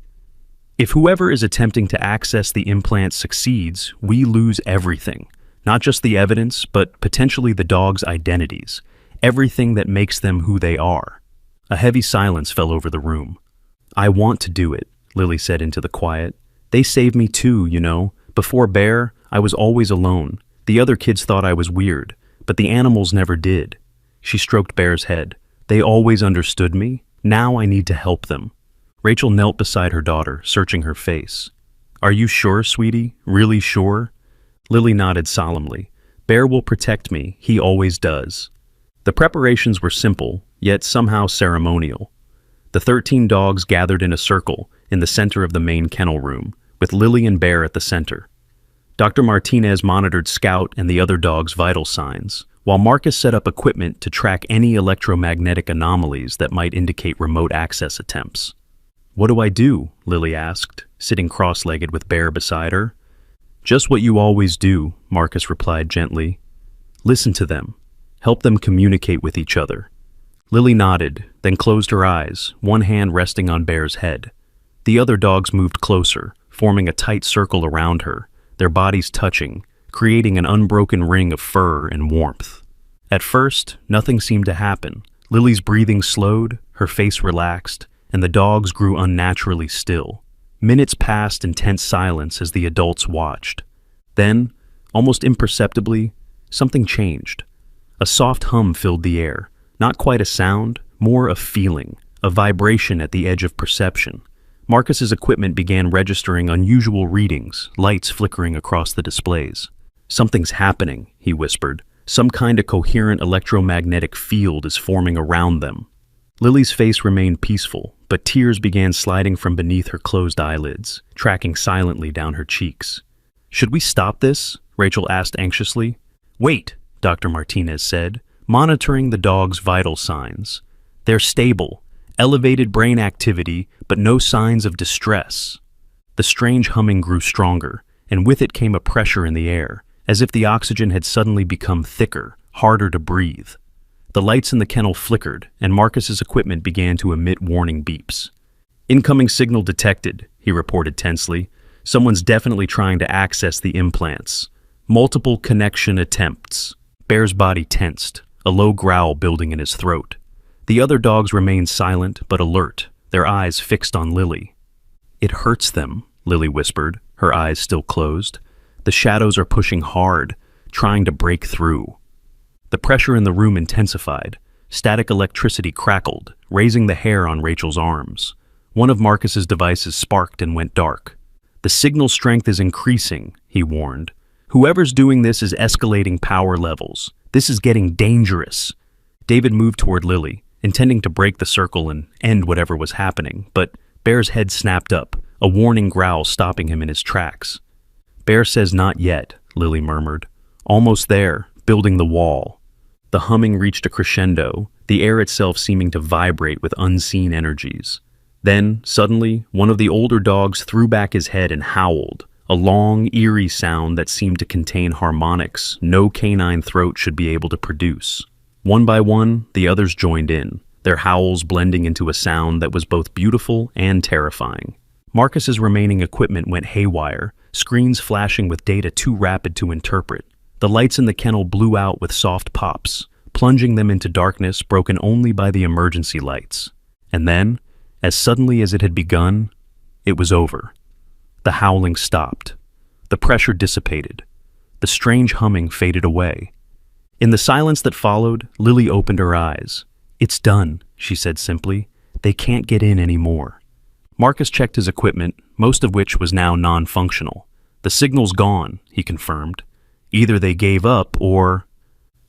If whoever is attempting to access the implant succeeds, we lose everything. Not just the evidence, but potentially the dogs' identities, everything that makes them who they are. A heavy silence fell over the room. I want to do it, Lily said into the quiet. They saved me too, you know. Before Bear, I was always alone. The other kids thought I was weird, but the animals never did. She stroked Bear's head. They always understood me. Now I need to help them. Rachel knelt beside her daughter, searching her face. Are you sure, sweetie? Really sure? Lily nodded solemnly. Bear will protect me. He always does. The preparations were simple, yet somehow ceremonial. The 13 dogs gathered in a circle in the center of the main kennel room, with Lily and Bear at the center. Dr. Martinez monitored Scout and the other dogs' vital signs, while Marcus set up equipment to track any electromagnetic anomalies that might indicate remote access attempts. What do I do? Lily asked, sitting cross-legged with Bear beside her. Just what you always do, Marcus replied gently. Listen to them. Help them communicate with each other. Lily nodded, then closed her eyes, one hand resting on Bear's head. The other dogs moved closer, forming a tight circle around her, their bodies touching, creating an unbroken ring of fur and warmth. At first, nothing seemed to happen. Lily's breathing slowed, her face relaxed, and the dogs grew unnaturally still. Minutes passed in tense silence as the adults watched. Then, almost imperceptibly, something changed. A soft hum filled the air, not quite a sound, more a feeling, a vibration at the edge of perception. Marcus's equipment began registering unusual readings, lights flickering across the displays. Something's happening, he whispered. Some kind of coherent electromagnetic field is forming around them. Lily's face remained peaceful, but tears began sliding from beneath her closed eyelids, tracking silently down her cheeks. Should we stop this? Rachel asked anxiously. Wait, Dr. Martinez said, monitoring the dog's vital signs. They're stable, elevated brain activity, but no signs of distress. The strange humming grew stronger, and with it came a pressure in the air, as if the oxygen had suddenly become thicker, harder to breathe. The lights in the kennel flickered, and Marcus's equipment began to emit warning beeps. "Incoming signal detected," he reported tensely. "Someone's definitely trying to access the implants. Multiple connection attempts." Bear's body tensed, a low growl building in his throat. The other dogs remained silent but alert, their eyes fixed on Lily. "It hurts them," Lily whispered, her eyes still closed. "The shadows are pushing hard, trying to break through." The pressure in the room intensified. Static electricity crackled, raising the hair on Rachel's arms. One of Marcus's devices sparked and went dark. "The signal strength is increasing," he warned. "Whoever's doing this is escalating power levels. This is getting dangerous." David moved toward Lily, intending to break the circle and end whatever was happening, but Bear's head snapped up, a warning growl stopping him in his tracks. "Bear says not yet," Lily murmured. "Almost there, building the wall." The humming reached a crescendo, the air itself seeming to vibrate with unseen energies. Then, suddenly, one of the older dogs threw back his head and howled, a long, eerie sound that seemed to contain harmonics no canine throat should be able to produce. One by one, the others joined in, their howls blending into a sound that was both beautiful and terrifying. Marcus's remaining equipment went haywire, screens flashing with data too rapid to interpret. The lights in the kennel blew out with soft pops, plunging them into darkness broken only by the emergency lights. And then, as suddenly as it had begun, it was over. The howling stopped. The pressure dissipated. The strange humming faded away. In the silence that followed, Lily opened her eyes. "It's done," she said simply. "They can't get in anymore." Marcus checked his equipment, most of which was now non-functional. "The signal's gone," he confirmed. "Either they gave up or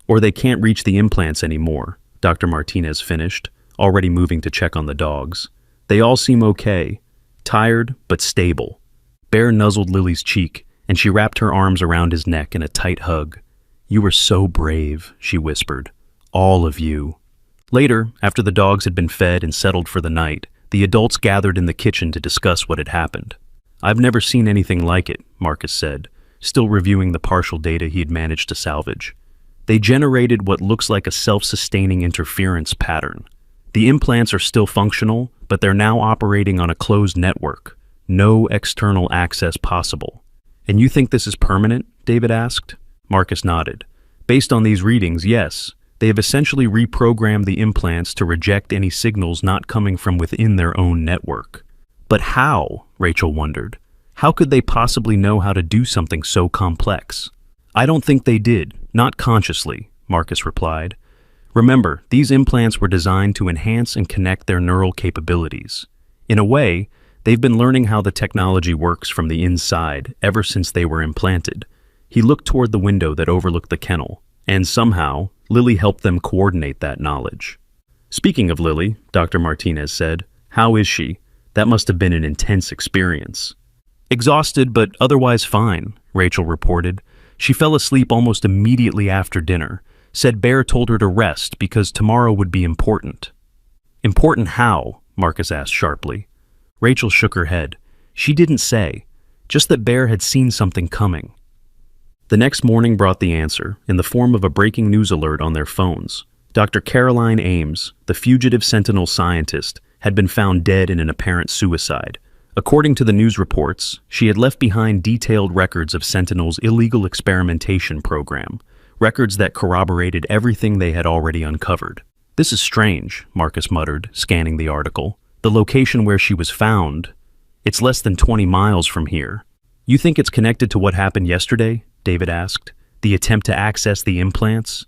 they can't reach the implants anymore," Dr. Martinez finished, already moving to check on the dogs. "They all seem okay, tired but stable." Bear nuzzled Lily's cheek, and she wrapped her arms around his neck in a tight hug. "You were so brave," she whispered. "All of you." Later, after the dogs had been fed and settled for the night, the adults gathered in the kitchen to discuss what had happened. "I've never seen anything like it," Marcus said, still reviewing the partial data he had managed to salvage. "They generated what looks like a self-sustaining interference pattern. The implants are still functional, but they're now operating on a closed network. No external access possible." "And you think this is permanent?" David asked. Marcus nodded. "Based on these readings, yes. They have essentially reprogrammed the implants to reject any signals not coming from within their own network." "But how?" Rachel wondered. "How could they possibly know how to do something so complex?" "I don't think they did, not consciously," Marcus replied. "Remember, these implants were designed to enhance and connect their neural capabilities. In a way, they've been learning how the technology works from the inside ever since they were implanted." He looked toward the window that overlooked the kennel, and somehow, Lily helped them coordinate that knowledge. "Speaking of Lily," Dr. Martinez said, "how is she? That must have been an intense experience." "Exhausted, but otherwise fine," Rachel reported. "She fell asleep almost immediately after dinner, said Bear told her to rest because tomorrow would be important." "Important how?" Marcus asked sharply. Rachel shook her head. "She didn't say, just that Bear had seen something coming." The next morning brought the answer, in the form of a breaking news alert on their phones. Dr. Caroline Ames, the fugitive Sentinel scientist, had been found dead in an apparent suicide. According to the news reports, she had left behind detailed records of Sentinel's illegal experimentation program, records that corroborated everything they had already uncovered. "This is strange," Marcus muttered, scanning the article. "The location where she was found, it's less than 20 miles from here." "You think it's connected to what happened yesterday?" David asked. "The attempt to access the implants?"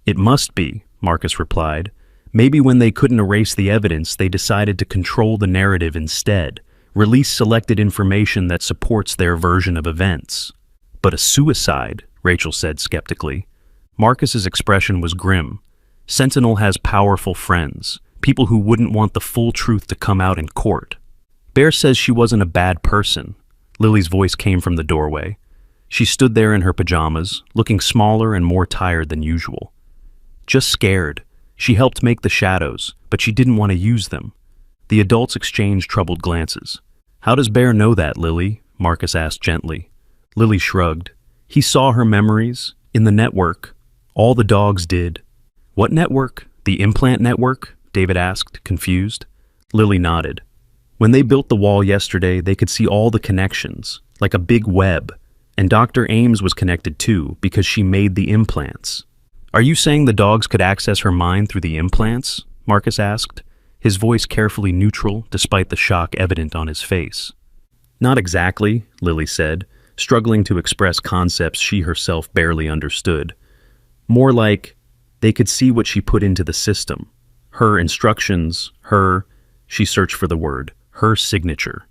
"It must be," Marcus replied. "Maybe when they couldn't erase the evidence, they decided to control the narrative instead, release selected information that supports their version of events." "But a suicide," Rachel said skeptically. Marcus's expression was grim. "Sentinel has powerful friends, people who wouldn't want the full truth to come out in court." "Bear says she wasn't a bad person." Lily's voice came from the doorway. She stood there in her pajamas, looking smaller and more tired than usual. Just scared. She helped make the shadows, but she didn't want to use them. The adults exchanged troubled glances. How does Bear know that, Lily? Marcus asked gently. Lily shrugged. He saw her memories, in the network. All the dogs did. What network? The implant network? David asked, confused. Lily nodded. When they built the wall yesterday, they could see all the connections, like a big web. And Dr. Ames was connected too, because she made the implants. Are you saying the dogs could access her mind through the implants? Marcus asked, his voice carefully neutral despite the shock evident on his face. Not exactly, Lily said, struggling to express concepts she herself barely understood. More like, they could see what she put into the system. Her instructions, she searched for the word, her signature.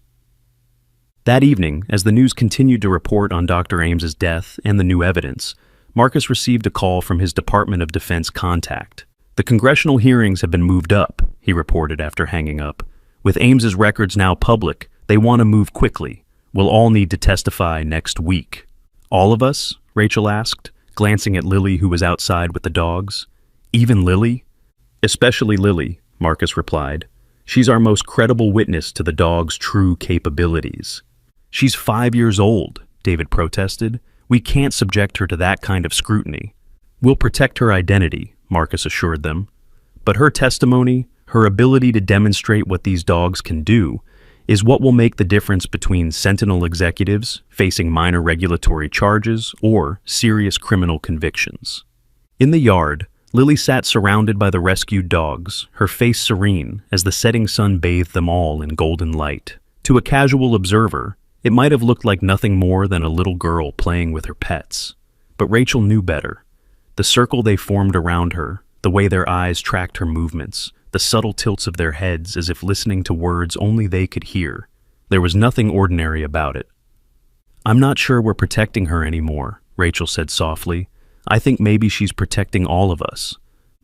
That evening, as the news continued to report on Dr. Ames's death and the new evidence, Marcus received a call from his Department of Defense contact. The congressional hearings have been moved up, he reported after hanging up. With Ames's records now public, they want to move quickly. We'll all need to testify next week. All of us? Rachel asked, glancing at Lily, who was outside with the dogs. Even Lily? Especially Lily, Marcus replied. She's our most credible witness to the dog's true capabilities. She's 5 years old, David protested. We can't subject her to that kind of scrutiny. We'll protect her identity, Marcus assured them. But her testimony, her ability to demonstrate what these dogs can do, is what will make the difference between Sentinel executives facing minor regulatory charges or serious criminal convictions. In the yard, Lily sat surrounded by the rescued dogs, her face serene as the setting sun bathed them all in golden light. To a casual observer, it might have looked like nothing more than a little girl playing with her pets. But Rachel knew better. The circle they formed around her, the way their eyes tracked her movements, the subtle tilts of their heads as if listening to words only they could hear. There was nothing ordinary about it. I'm not sure we're protecting her anymore, Rachel said softly. I think maybe she's protecting all of us.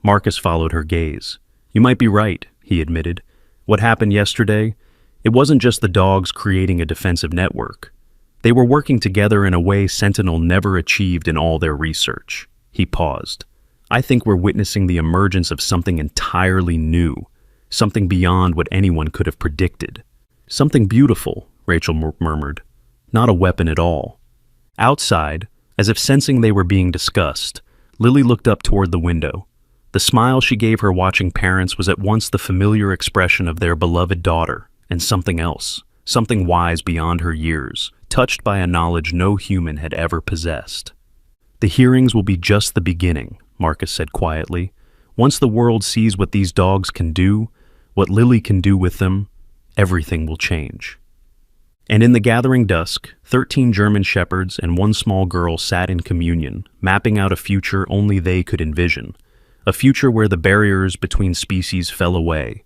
Marcus followed her gaze. You might be right, he admitted. What happened yesterday? It wasn't just the dogs creating a defensive network. They were working together in a way Sentinel never achieved in all their research. He paused. I think we're witnessing the emergence of something entirely new, something beyond what anyone could have predicted. Something beautiful, Rachel murmured. Not a weapon at all. Outside, as if sensing they were being discussed, Lily looked up toward the window. The smile she gave her watching parents was at once the familiar expression of their beloved daughter and something else, something wise beyond her years, touched by a knowledge no human had ever possessed. The hearings will be just the beginning, Marcus said quietly. Once the world sees what these dogs can do, what Lily can do with them, everything will change. And in the gathering dusk, 13 German shepherds and one small girl sat in communion, mapping out a future only they could envision, a future where the barriers between species fell away,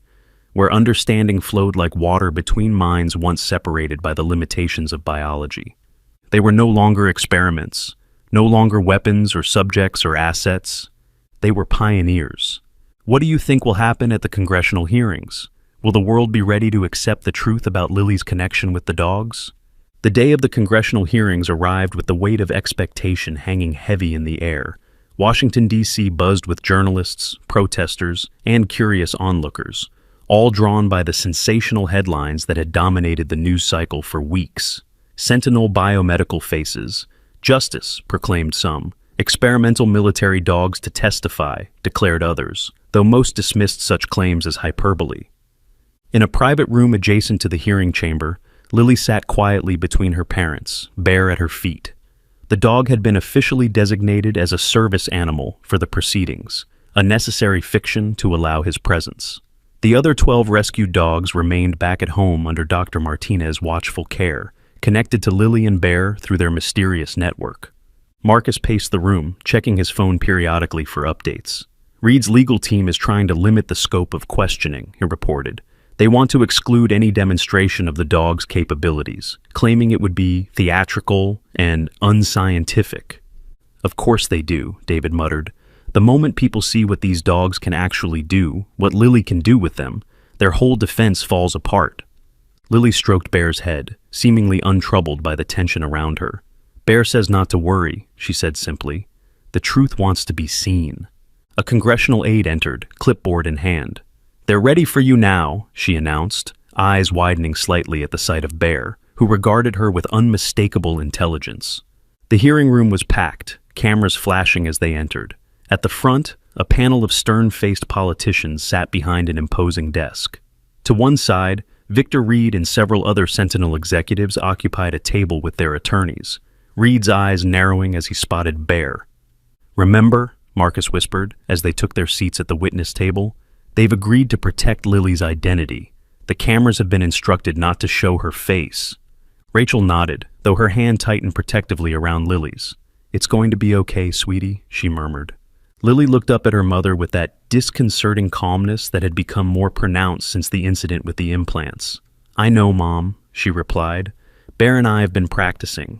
where understanding flowed like water between minds once separated by the limitations of biology. They were no longer experiments, no longer weapons or subjects or assets. They were pioneers. What do you think will happen at the congressional hearings? Will the world be ready to accept the truth about Lily's connection with the dogs? The day of the congressional hearings arrived with the weight of expectation hanging heavy in the air. Washington, D.C. buzzed with journalists, protesters, and curious onlookers, all drawn by the sensational headlines that had dominated the news cycle for weeks. Sentinel biomedical faces. Justice, proclaimed some. Experimental military dogs to testify, declared others, though most dismissed such claims as hyperbole. In a private room adjacent to the hearing chamber, Lily sat quietly between her parents, Bear at her feet. The dog had been officially designated as a service animal for the proceedings, a necessary fiction to allow his presence. The other 12 rescued dogs remained back at home under Dr. Martinez's watchful care, connected to Lily and Bear through their mysterious network. Marcus paced the room, checking his phone periodically for updates. Reed's legal team is trying to limit the scope of questioning, he reported. They want to exclude any demonstration of the dog's capabilities, claiming it would be theatrical and unscientific. Of course they do, David muttered. The moment people see what these dogs can actually do, what Lily can do with them, their whole defense falls apart. Lily stroked Bear's head, seemingly untroubled by the tension around her. Bear says not to worry, she said simply. The truth wants to be seen. A congressional aide entered, clipboard in hand. "They're ready for you now," she announced, eyes widening slightly at the sight of Bear, who regarded her with unmistakable intelligence. The hearing room was packed, cameras flashing as they entered. At the front, a panel of stern-faced politicians sat behind an imposing desk. To one side, Victor Reed and several other Sentinel executives occupied a table with their attorneys, Reed's eyes narrowing as he spotted Bear. "Remember," Marcus whispered, as they took their seats at the witness table, "they've agreed to protect Lily's identity. The cameras have been instructed not to show her face." Rachel nodded, though her hand tightened protectively around Lily's. "It's going to be okay, sweetie," she murmured. Lily looked up at her mother with that disconcerting calmness that had become more pronounced since the incident with the implants. "I know, Mom," she replied. "Bear and I have been practicing."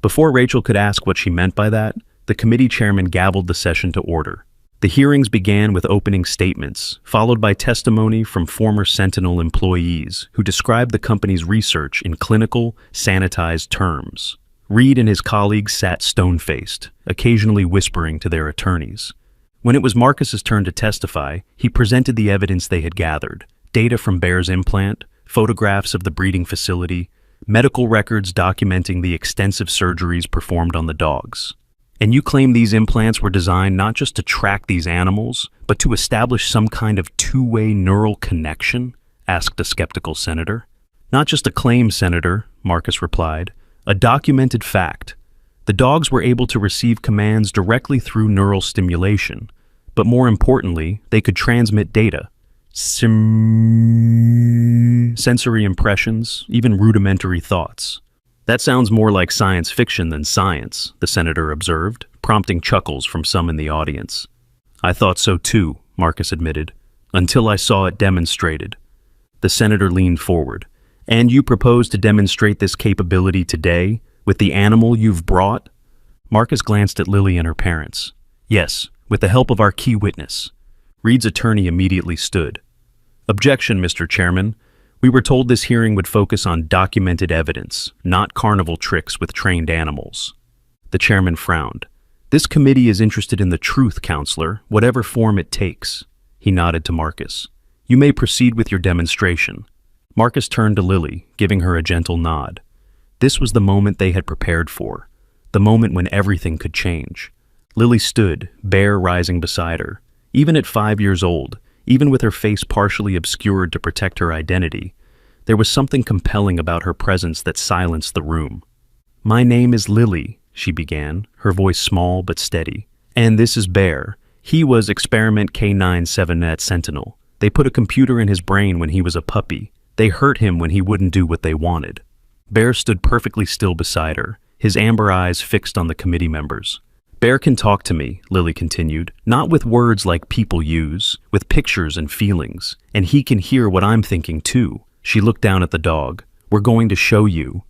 Before Rachel could ask what she meant by that, the committee chairman gavelled the session to order. The hearings began with opening statements, followed by testimony from former Sentinel employees who described the company's research in clinical, sanitized terms. Reed and his colleagues sat stone-faced, occasionally whispering to their attorneys. When it was Marcus's turn to testify, he presented the evidence they had gathered: data from Bear's implant, photographs of the breeding facility, medical records documenting the extensive surgeries performed on the dogs. "And you claim these implants were designed not just to track these animals, but to establish some kind of two-way neural connection?" asked a skeptical senator. "Not just a claim, Senator," Marcus replied. "A documented fact. The dogs were able to receive commands directly through neural stimulation, but more importantly, they could transmit data. Sensory impressions, even rudimentary thoughts." "That sounds more like science fiction than science," the senator observed, prompting chuckles from some in the audience. "I thought so too," Marcus admitted, "until I saw it demonstrated." The senator leaned forward. "And you propose to demonstrate this capability today, with the animal you've brought?" Marcus glanced at Lily and her parents. "Yes, with the help of our key witness." Reed's attorney immediately stood. "Objection, Mr. Chairman. We were told this hearing would focus on documented evidence, not carnival tricks with trained animals." The chairman frowned. "This committee is interested in the truth, Counselor, whatever form it takes." He nodded to Marcus. "You may proceed with your demonstration." Marcus turned to Lily, giving her a gentle nod. This was the moment they had prepared for, the moment when everything could change. Lily stood, Bear rising beside her. Even at 5 years old, even with her face partially obscured to protect her identity, there was something compelling about her presence that silenced the room. "My name is Lily," she began, her voice small but steady. "And this is Bear. He was Experiment K97 at Sentinel. They put a computer in his brain when he was a puppy. They hurt him when he wouldn't do what they wanted." Bear stood perfectly still beside her, his amber eyes fixed on the committee members. "Bear can talk to me," Lily continued, "not with words like people use, with pictures and feelings. And he can hear what I'm thinking too." She looked down at the dog. "We're going to show you."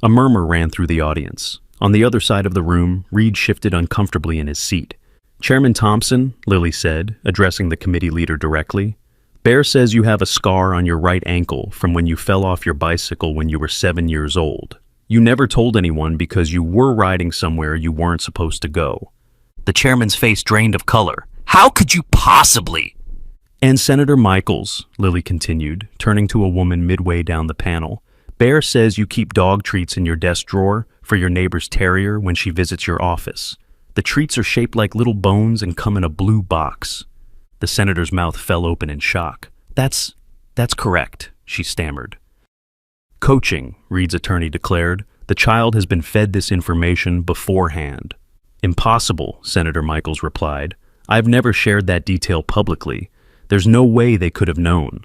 A murmur ran through the audience. On the other side of the room, Reed shifted uncomfortably in his seat. "Chairman Thompson," Lily said, addressing the committee leader directly, "Bear says you have a scar on your right ankle from when you fell off your bicycle when you were 7 years old. You never told anyone because you were riding somewhere you weren't supposed to go." The chairman's face drained of color. "How could you possibly?" "And Senator Michaels," Lily continued, turning to a woman midway down the panel, "Bear says you keep dog treats in your desk drawer for your neighbor's terrier when she visits your office. The treats are shaped like little bones and come in a blue box." The senator's mouth fell open in shock. That's correct," she stammered. "Coaching," Reed's attorney declared. "The child has been fed this information beforehand." "Impossible," Senator Michaels replied. "I've never shared that detail publicly. There's no way they could have known."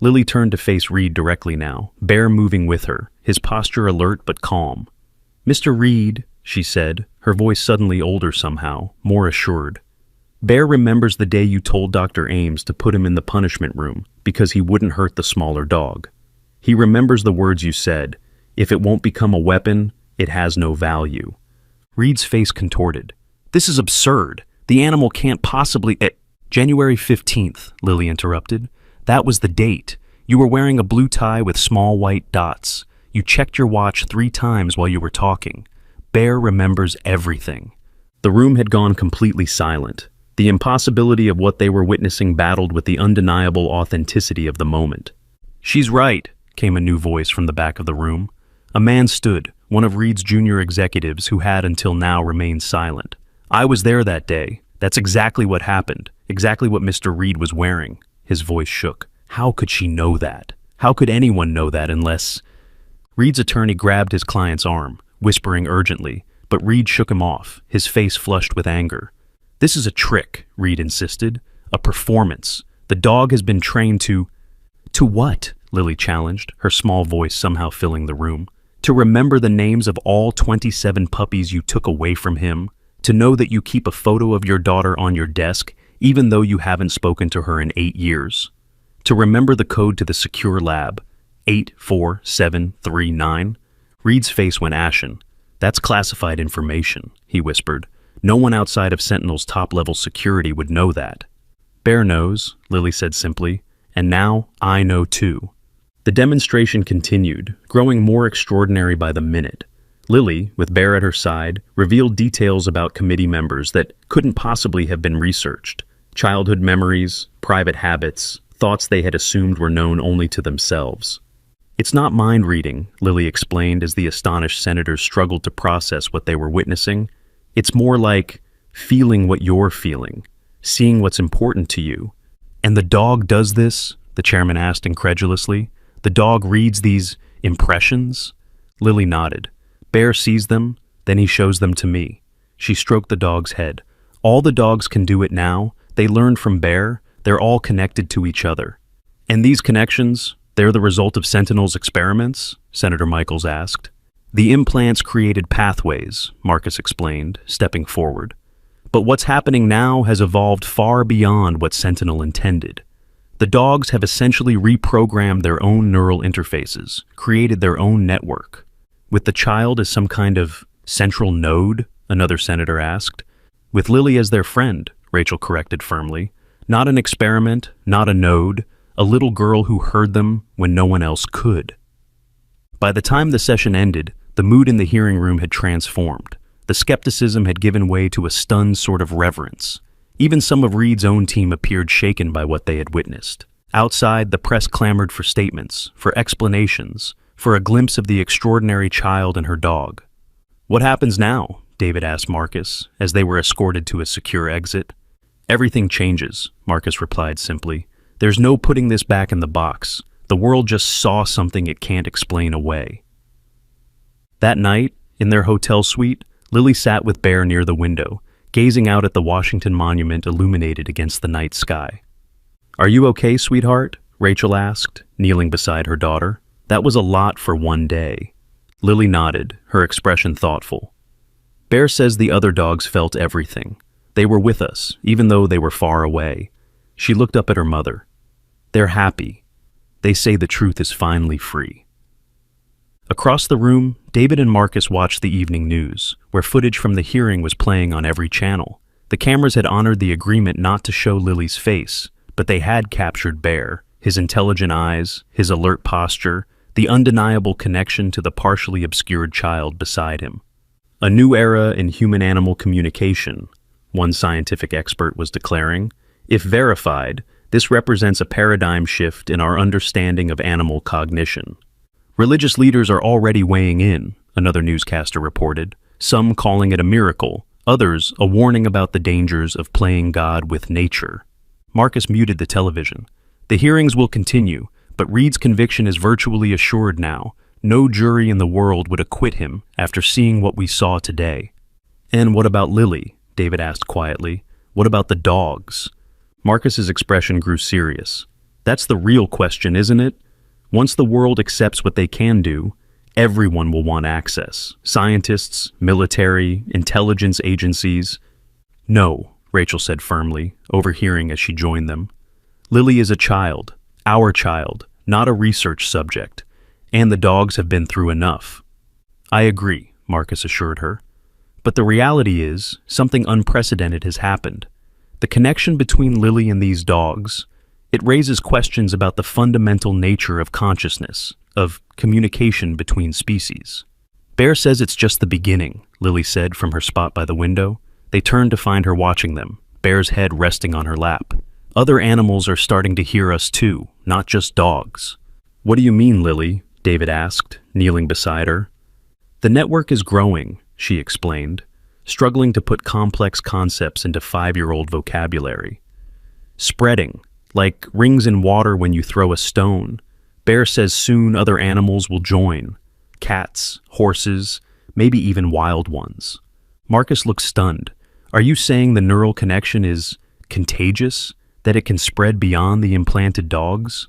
Lily turned to face Reed directly now, Bear moving with her, his posture alert but calm. "Mr. Reed," she said, her voice suddenly older somehow, more assured. "Bear remembers the day you told Dr. Ames to put him in the punishment room because he wouldn't hurt the smaller dog. He remembers the words you said, 'If it won't become a weapon, it has no value.'" Reed's face contorted. "This is absurd. The animal can't possibly— January 15th, Lily interrupted. "That was the date. You were wearing a blue tie with small white dots. You checked your watch 3 times while you were talking. Bear remembers everything." The room had gone completely silent. The impossibility of what they were witnessing battled with the undeniable authenticity of the moment. "She's right," came a new voice from the back of the room. A man stood, one of Reed's junior executives who had until now remained silent. "I was there that day. That's exactly what happened, exactly what Mr. Reed was wearing." His voice shook. How could she know that? How could anyone know that unless... Reed's attorney grabbed his client's arm, whispering urgently, but Reed shook him off, his face flushed with anger. "This is a trick," Reed insisted. "A performance. The dog has been trained to..." "To what?" Lily challenged, her small voice somehow filling the room. "To remember the names of all 27 puppies you took away from him. To know that you keep a photo of your daughter on your desk, even though you haven't spoken to her in 8 years. To remember the code to the secure lab, 84739. Reed's face went ashen. "That's classified information," he whispered. "No one outside of Sentinel's top-level security would know that." "Bear knows," Lily said simply, "and now I know too." The demonstration continued, growing more extraordinary by the minute. Lily, with Bear at her side, revealed details about committee members that couldn't possibly have been researched. Childhood memories, private habits, thoughts they had assumed were known only to themselves. "It's not mind reading," Lily explained as the astonished senators struggled to process what they were witnessing. "It's more like feeling what you're feeling, seeing what's important to you." "And the dog does this?" the chairman asked incredulously. "The dog reads these impressions?" Lily nodded. "Bear sees them, then he shows them to me." She stroked the dog's head. "All the dogs can do it now. They learned from Bear. They're all connected to each other." "And these connections, they're the result of Sentinel's experiments?" Senator Michaels asked. "The implants created pathways," Marcus explained, stepping forward. "But what's happening now has evolved far beyond what Sentinel intended. The dogs have essentially reprogrammed their own neural interfaces, created their own network. With the child as some kind of central node?" another senator asked. "With Lily as their friend," Rachel corrected firmly. "Not an experiment, not a node, a little girl who heard them when no one else could." By the time the session ended, the mood in the hearing room had transformed. The skepticism had given way to a stunned sort of reverence. Even some of Reed's own team appeared shaken by what they had witnessed. Outside, the press clamored for statements, for explanations, for a glimpse of the extraordinary child and her dog. "What happens now?" David asked Marcus, as they were escorted to a secure exit. "Everything changes," Marcus replied simply. "There's no putting this back in the box. The world just saw something it can't explain away." That night, in their hotel suite, Lily sat with Bear near the window, gazing out at the Washington Monument illuminated against the night sky. "Are you okay, sweetheart?" Rachel asked, kneeling beside her daughter. "That was a lot for one day." Lily nodded, her expression thoughtful. "Bear says the other dogs felt everything. They were with us, even though they were far away." She looked up at her mother. "They're happy. They say the truth is finally free." Across the room, David and Marcus watched the evening news, where footage from the hearing was playing on every channel. The cameras had honored the agreement not to show Lily's face, but they had captured Bear, his intelligent eyes, his alert posture, the undeniable connection to the partially obscured child beside him. "A new era in human-animal communication," one scientific expert was declaring. "If verified, this represents a paradigm shift in our understanding of animal cognition." "Religious leaders are already weighing in," another newscaster reported, some calling it a miracle, others a warning about the dangers of playing God with nature. Marcus muted the television. "The hearings will continue, but Reed's conviction is virtually assured now. No jury in the world would acquit him after seeing what we saw today." "And what about Lily?" David asked quietly. "What about the dogs?" Marcus's expression grew serious. "That's the real question, isn't it? Once the world accepts what they can do, everyone will want access. Scientists, military, intelligence agencies." "No," Rachel said firmly, overhearing as she joined them. "Lily is a child, our child, not a research subject, and the dogs have been through enough." "I agree," Marcus assured her. "But the reality is, something unprecedented has happened. The connection between Lily and these dogs, it raises questions about the fundamental nature of consciousness, of communication between species." "Bear says it's just the beginning," Lily said from her spot by the window. They turned to find her watching them, Bear's head resting on her lap. Other animals are starting to hear us too, not just dogs. What do you mean, Lily? David asked, kneeling beside her. The network is growing, she explained, struggling to put complex concepts into 5-year-old vocabulary. Spreading, like rings in water when you throw a stone. Bear says soon other animals will join. Cats, horses, maybe even wild ones. Marcus looks stunned. Are you saying the neural connection is contagious? That it can spread beyond the implanted dogs?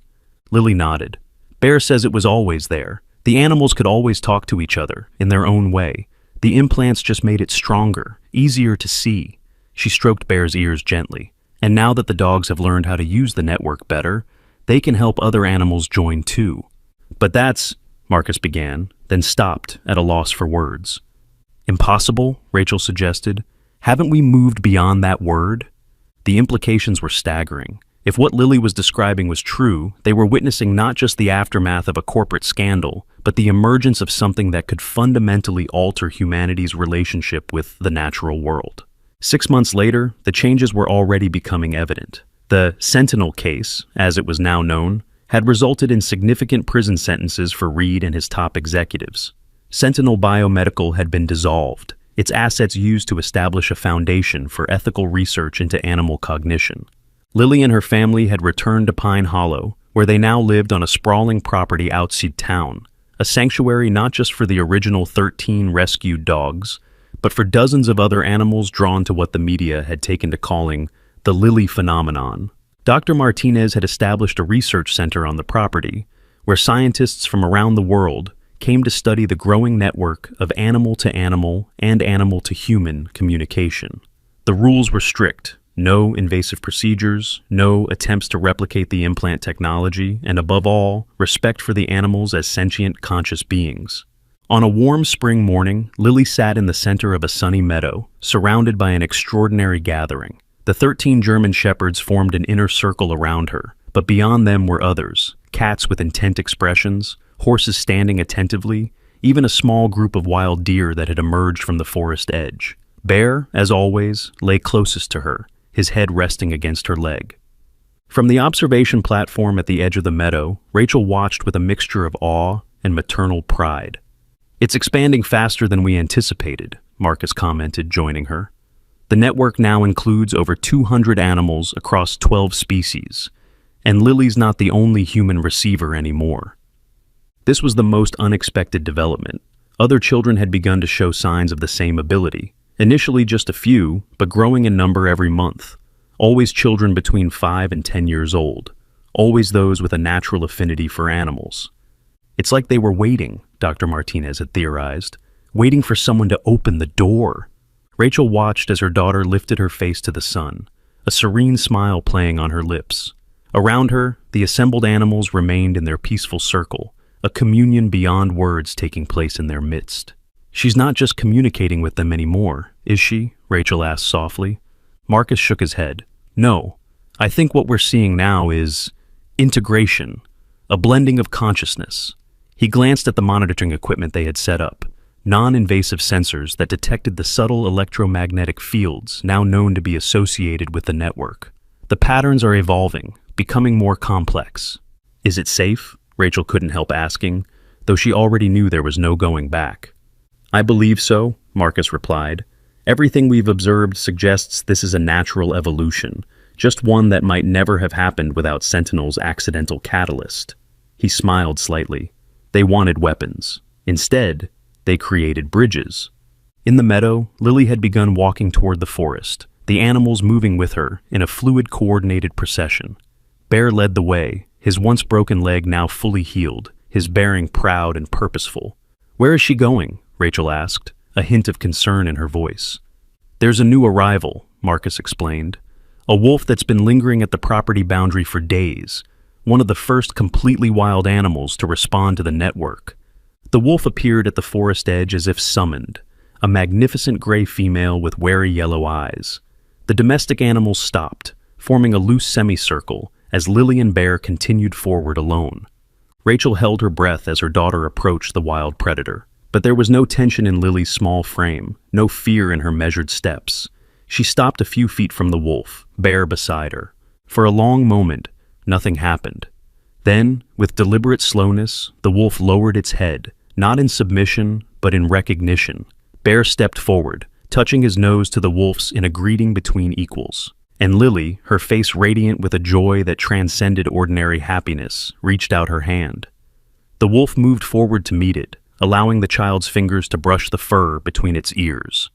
Lily nodded. Bear says it was always there. The animals could always talk to each other, in their own way. The implants just made it stronger, easier to see. She stroked Bear's ears gently. And now that the dogs have learned how to use the network better, they can help other animals join too. But that's, Marcus began, then stopped at a loss for words. Impossible, Rachel suggested. Haven't we moved beyond that word? The implications were staggering. If what Lily was describing was true, they were witnessing not just the aftermath of a corporate scandal, but the emergence of something that could fundamentally alter humanity's relationship with the natural world. 6 months later, the changes were already becoming evident. The Sentinel case, as it was now known, had resulted in significant prison sentences for Reed and his top executives. Sentinel Biomedical had been dissolved, its assets used to establish a foundation for ethical research into animal cognition. Lily and her family had returned to Pine Hollow, where they now lived on a sprawling property outside town, a sanctuary not just for the original 13 rescued dogs, but for dozens of other animals drawn to what the media had taken to calling the Lily phenomenon. Dr. Martinez had established a research center on the property, where scientists from around the world came to study the growing network of animal-to-animal and animal-to-human communication. The rules were strict. No invasive procedures, no attempts to replicate the implant technology, and above all, respect for the animals as sentient, conscious beings. On a warm spring morning, Lily sat in the center of a sunny meadow, surrounded by an extraordinary gathering. The 13 German shepherds formed an inner circle around her, but beyond them were others, cats with intent expressions, horses standing attentively, even a small group of wild deer that had emerged from the forest edge. Bear, as always, lay closest to her, his head resting against her leg. From the observation platform at the edge of the meadow, Rachel watched with a mixture of awe and maternal pride. "It's expanding faster than we anticipated," Marcus commented, joining her. "The network now includes over 200 animals across 12 species, and Lily's not the only human receiver anymore." This was the most unexpected development. Other children had begun to show signs of the same ability. Initially just a few, but growing in number every month. Always children between 5 and 10 years old. Always those with a natural affinity for animals. "It's like they were waiting," Dr. Martinez had theorized. "Waiting for someone to open the door." Rachel watched as her daughter lifted her face to the sun, a serene smile playing on her lips. Around her, the assembled animals remained in their peaceful circle, a communion beyond words taking place in their midst. "She's not just communicating with them anymore, is she?" Rachel asked softly. Marcus shook his head. "No, I think what we're seeing now is integration, a blending of consciousness." He glanced at the monitoring equipment they had set up, non-invasive sensors that detected the subtle electromagnetic fields now known to be associated with the network. "The patterns are evolving, becoming more complex." "Is it safe?" Rachel couldn't help asking, though she already knew there was no going back. "I believe so," Marcus replied. "Everything we've observed suggests this is a natural evolution, just one that might never have happened without Sentinel's accidental catalyst." He smiled slightly. They wanted weapons. Instead, they created bridges. In the meadow, Lily had begun walking toward the forest, the animals moving with her in a fluid, coordinated procession. Bear led the way, his once broken leg now fully healed, his bearing proud and purposeful. "Where is she going?" Rachel asked, a hint of concern in her voice. "There's a new arrival," Marcus explained. "A wolf that's been lingering at the property boundary for days, one of the first completely wild animals to respond to the network." The wolf appeared at the forest edge as if summoned, a magnificent gray female with wary yellow eyes. The domestic animals stopped, forming a loose semicircle as Lily and Bear continued forward alone. Rachel held her breath as her daughter approached the wild predator. But there was no tension in Lily's small frame, no fear in her measured steps. She stopped a few feet from the wolf, Bear beside her. For a long moment, nothing happened. Then, with deliberate slowness, the wolf lowered its head, not in submission, but in recognition. Bear stepped forward, touching his nose to the wolf's in a greeting between equals. And Lily, her face radiant with a joy that transcended ordinary happiness, reached out her hand. The wolf moved forward to meet it, allowing the child's fingers to brush the fur between its ears.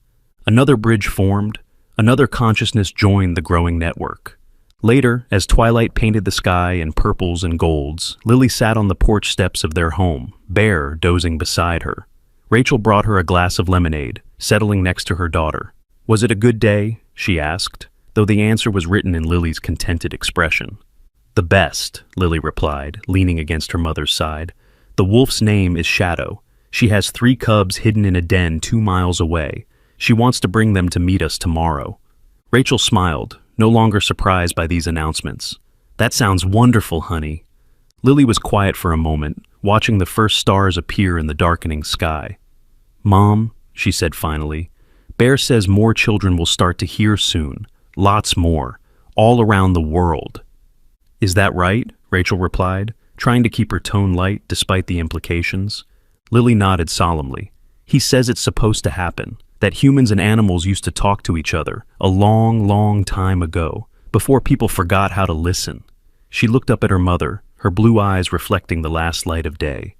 Another bridge formed, another consciousness joined the growing network. Later, as twilight painted the sky in purples and golds, Lily sat on the porch steps of their home, Bear dozing beside her. Rachel brought her a glass of lemonade, settling next to her daughter. "Was it a good day?" she asked, though the answer was written in Lily's contented expression. "The best," Lily replied, leaning against her mother's side. "The wolf's name is Shadow. She has 3 cubs hidden in a den 2 miles away. She wants to bring them to meet us tomorrow." Rachel smiled, no longer surprised by these announcements. "That sounds wonderful, honey." Lily was quiet for a moment, watching the first stars appear in the darkening sky. "Mom," she said finally, "Bear says more children will start to hear soon. Lots more. All around the world." "Is that right?" Rachel replied, trying to keep her tone light despite the implications. Lily nodded solemnly. "He says it's supposed to happen, that humans and animals used to talk to each other a long, long time ago, before people forgot how to listen." She looked up at her mother, her blue eyes reflecting the last light of day.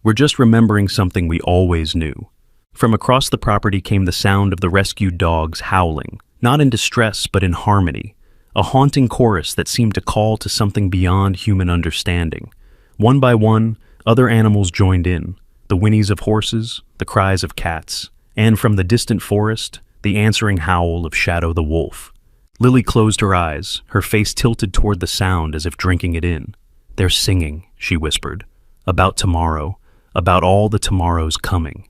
"We're just remembering something we always knew." From across the property came the sound of the rescued dogs howling, not in distress but in harmony, a haunting chorus that seemed to call to something beyond human understanding. One by one, other animals joined in, the whinnies of horses, the cries of cats, and from the distant forest, the answering howl of Shadow the wolf. Lily closed her eyes, her face tilted toward the sound as if drinking it in. "They're singing," she whispered, "about tomorrow, about all the tomorrows coming."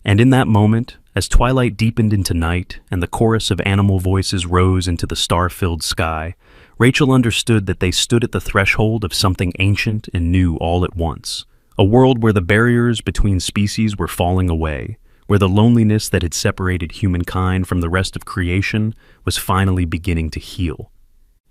And in that moment, as twilight deepened into night and the chorus of animal voices rose into the star-filled sky, Rachel understood that they stood at the threshold of something ancient and new all at once, a world where the barriers between species were falling away, where the loneliness that had separated humankind from the rest of creation was finally beginning to heal.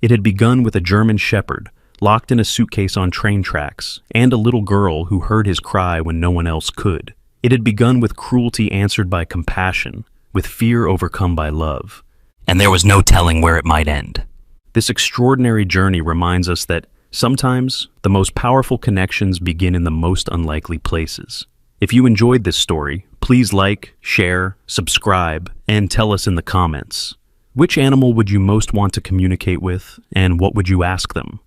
It had begun with a German shepherd, locked in a suitcase on train tracks, and a little girl who heard his cry when no one else could. It had begun with cruelty answered by compassion, with fear overcome by love. And there was no telling where it might end. This extraordinary journey reminds us that sometimes the most powerful connections begin in the most unlikely places. If you enjoyed this story, please like, share, subscribe, and tell us in the comments. Which animal would you most want to communicate with, and what would you ask them?